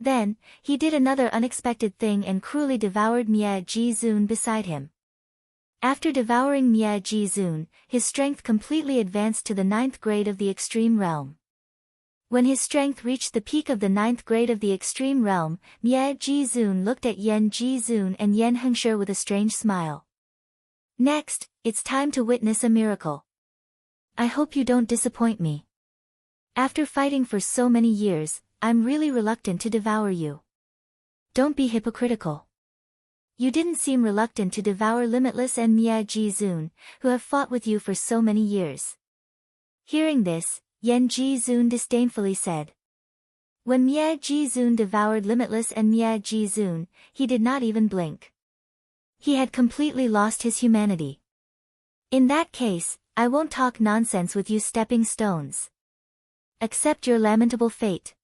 Then, he did another unexpected thing and cruelly devoured Mia Jizuan beside him. After devouring Mia Jizuan, his strength completely advanced to the 9th grade of the Extreme Realm. When his strength reached the peak of the 9th grade of the Extreme Realm, Mia Jizuan looked at Yan Jizuan and Yan Hengshi with a strange smile. Next, it's time to witness a miracle. I hope you don't disappoint me. After fighting for so many years, I'm really reluctant to devour you. Don't be hypocritical. You didn't seem reluctant to devour Limitless and Mia Jizuan, who have fought with you for so many years. Hearing this, Yan Jizuan disdainfully said. When Mia Jizuan devoured Limitless and Mia Jizuan, he did not even blink. He had completely lost his humanity. In that case, I won't talk nonsense with you stepping stones. Accept your lamentable fate.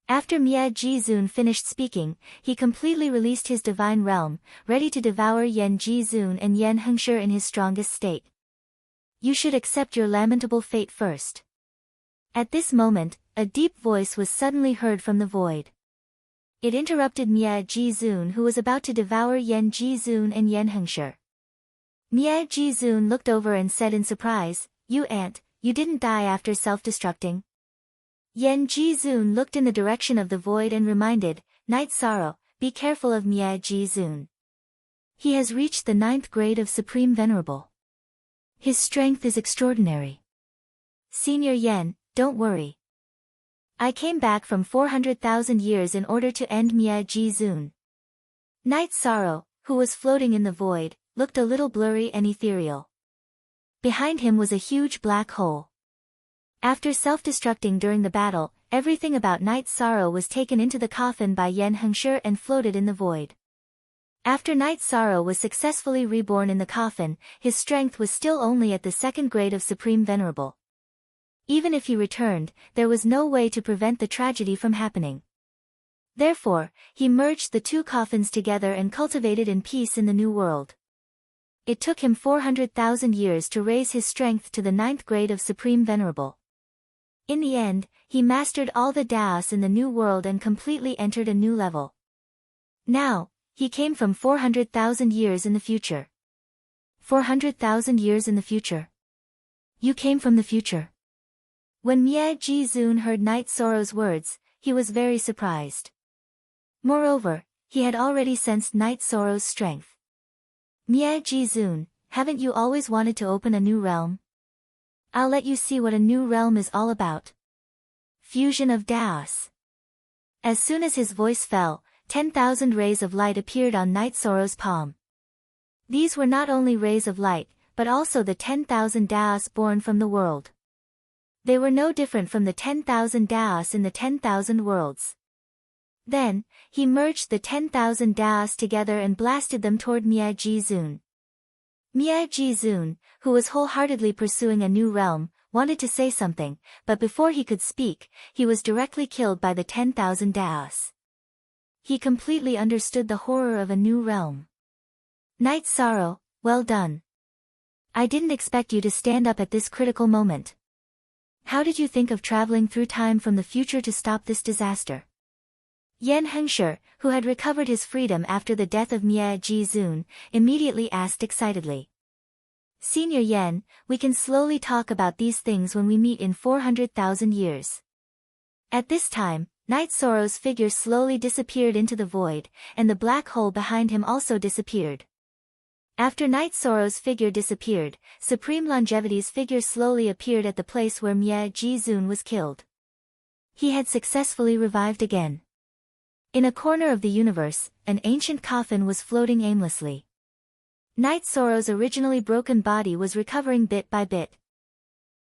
After Mia Jizuan finished speaking, he completely released his divine realm, ready to devour Yan Jizuan and Yan Hengshi in his strongest state. you should accept your lamentable fate first. At this moment, a deep voice was suddenly heard from the void. It interrupted Mia Jizun, who was about to devour Yan Jizun and Yan Hengshi. Mia Jizun looked over and said in surprise, "You ant, you didn't die after self-destructing?" Yan Jizun looked in the direction of the void and reminded, "Night Sorrow, be careful of Mia Jizun. He has reached the 9th grade of Supreme Venerable. His strength is extraordinary. Senior Yan, don't worry. I came back from 400,000 years in order to end Mia Jizun." Night Sorrow, who was floating in the void, looked a little blurry and ethereal. Behind him was a huge black hole. After self-destructing during the battle, everything about Night Sorrow was taken into the coffin by Yan Hengshi and floated in the void. After Night Sorrow was successfully reborn in the coffin, his strength was still only at the 2nd grade of Supreme Venerable. Even if he returned, there was no way to prevent the tragedy from happening. Therefore, he merged the two coffins together and cultivated in peace in the new world. It took him 400,000 years to raise his strength to the 9th grade of Supreme Venerable. In the end, he mastered all the Daos in the new world and completely entered a new level. Now, he came from 400,000 years in the future. 400,000 years in the future. You came from the future. When Mia Jizun heard Night Sorrow's words, he was very surprised. Moreover, he had already sensed Night Sorrow's strength. "Mia Jizun, haven't you always wanted to open a new realm? I'll let you see what a new realm is all about. Fusion of Daos." As soon as his voice fell, 10,000 rays of light appeared on Night Sorrow's palm. These were not only rays of light, but also the 10,000 Daos born from the world. They were no different from the 10,000 Daos in the 10,000 worlds. Then, he merged the 10,000 Daos together and blasted them toward Mia Jizun. Mia Jizun, who was wholeheartedly pursuing a new realm, wanted to say something, but before he could speak, he was directly killed by the 10,000 Daos. He completely understood the horror of a new realm. "Night Sorrow, well done. I didn't expect you to stand up at this critical moment. How did you think of traveling through time from the future to stop this disaster?" Yan Hengshi, who had recovered his freedom after the death of Mia Jizun, immediately asked excitedly. "Senior Yan, we can slowly talk about these things when we meet in 400,000 years." At this time, Night Sorrow's figure slowly disappeared into the void, and the black hole behind him also disappeared. After Night Sorrow's figure disappeared, Supreme Longevity's figure slowly appeared at the place where Mia Jizun was killed. He had successfully revived again. In a corner of the universe, an ancient coffin was floating aimlessly. Night Sorrow's originally broken body was recovering bit by bit.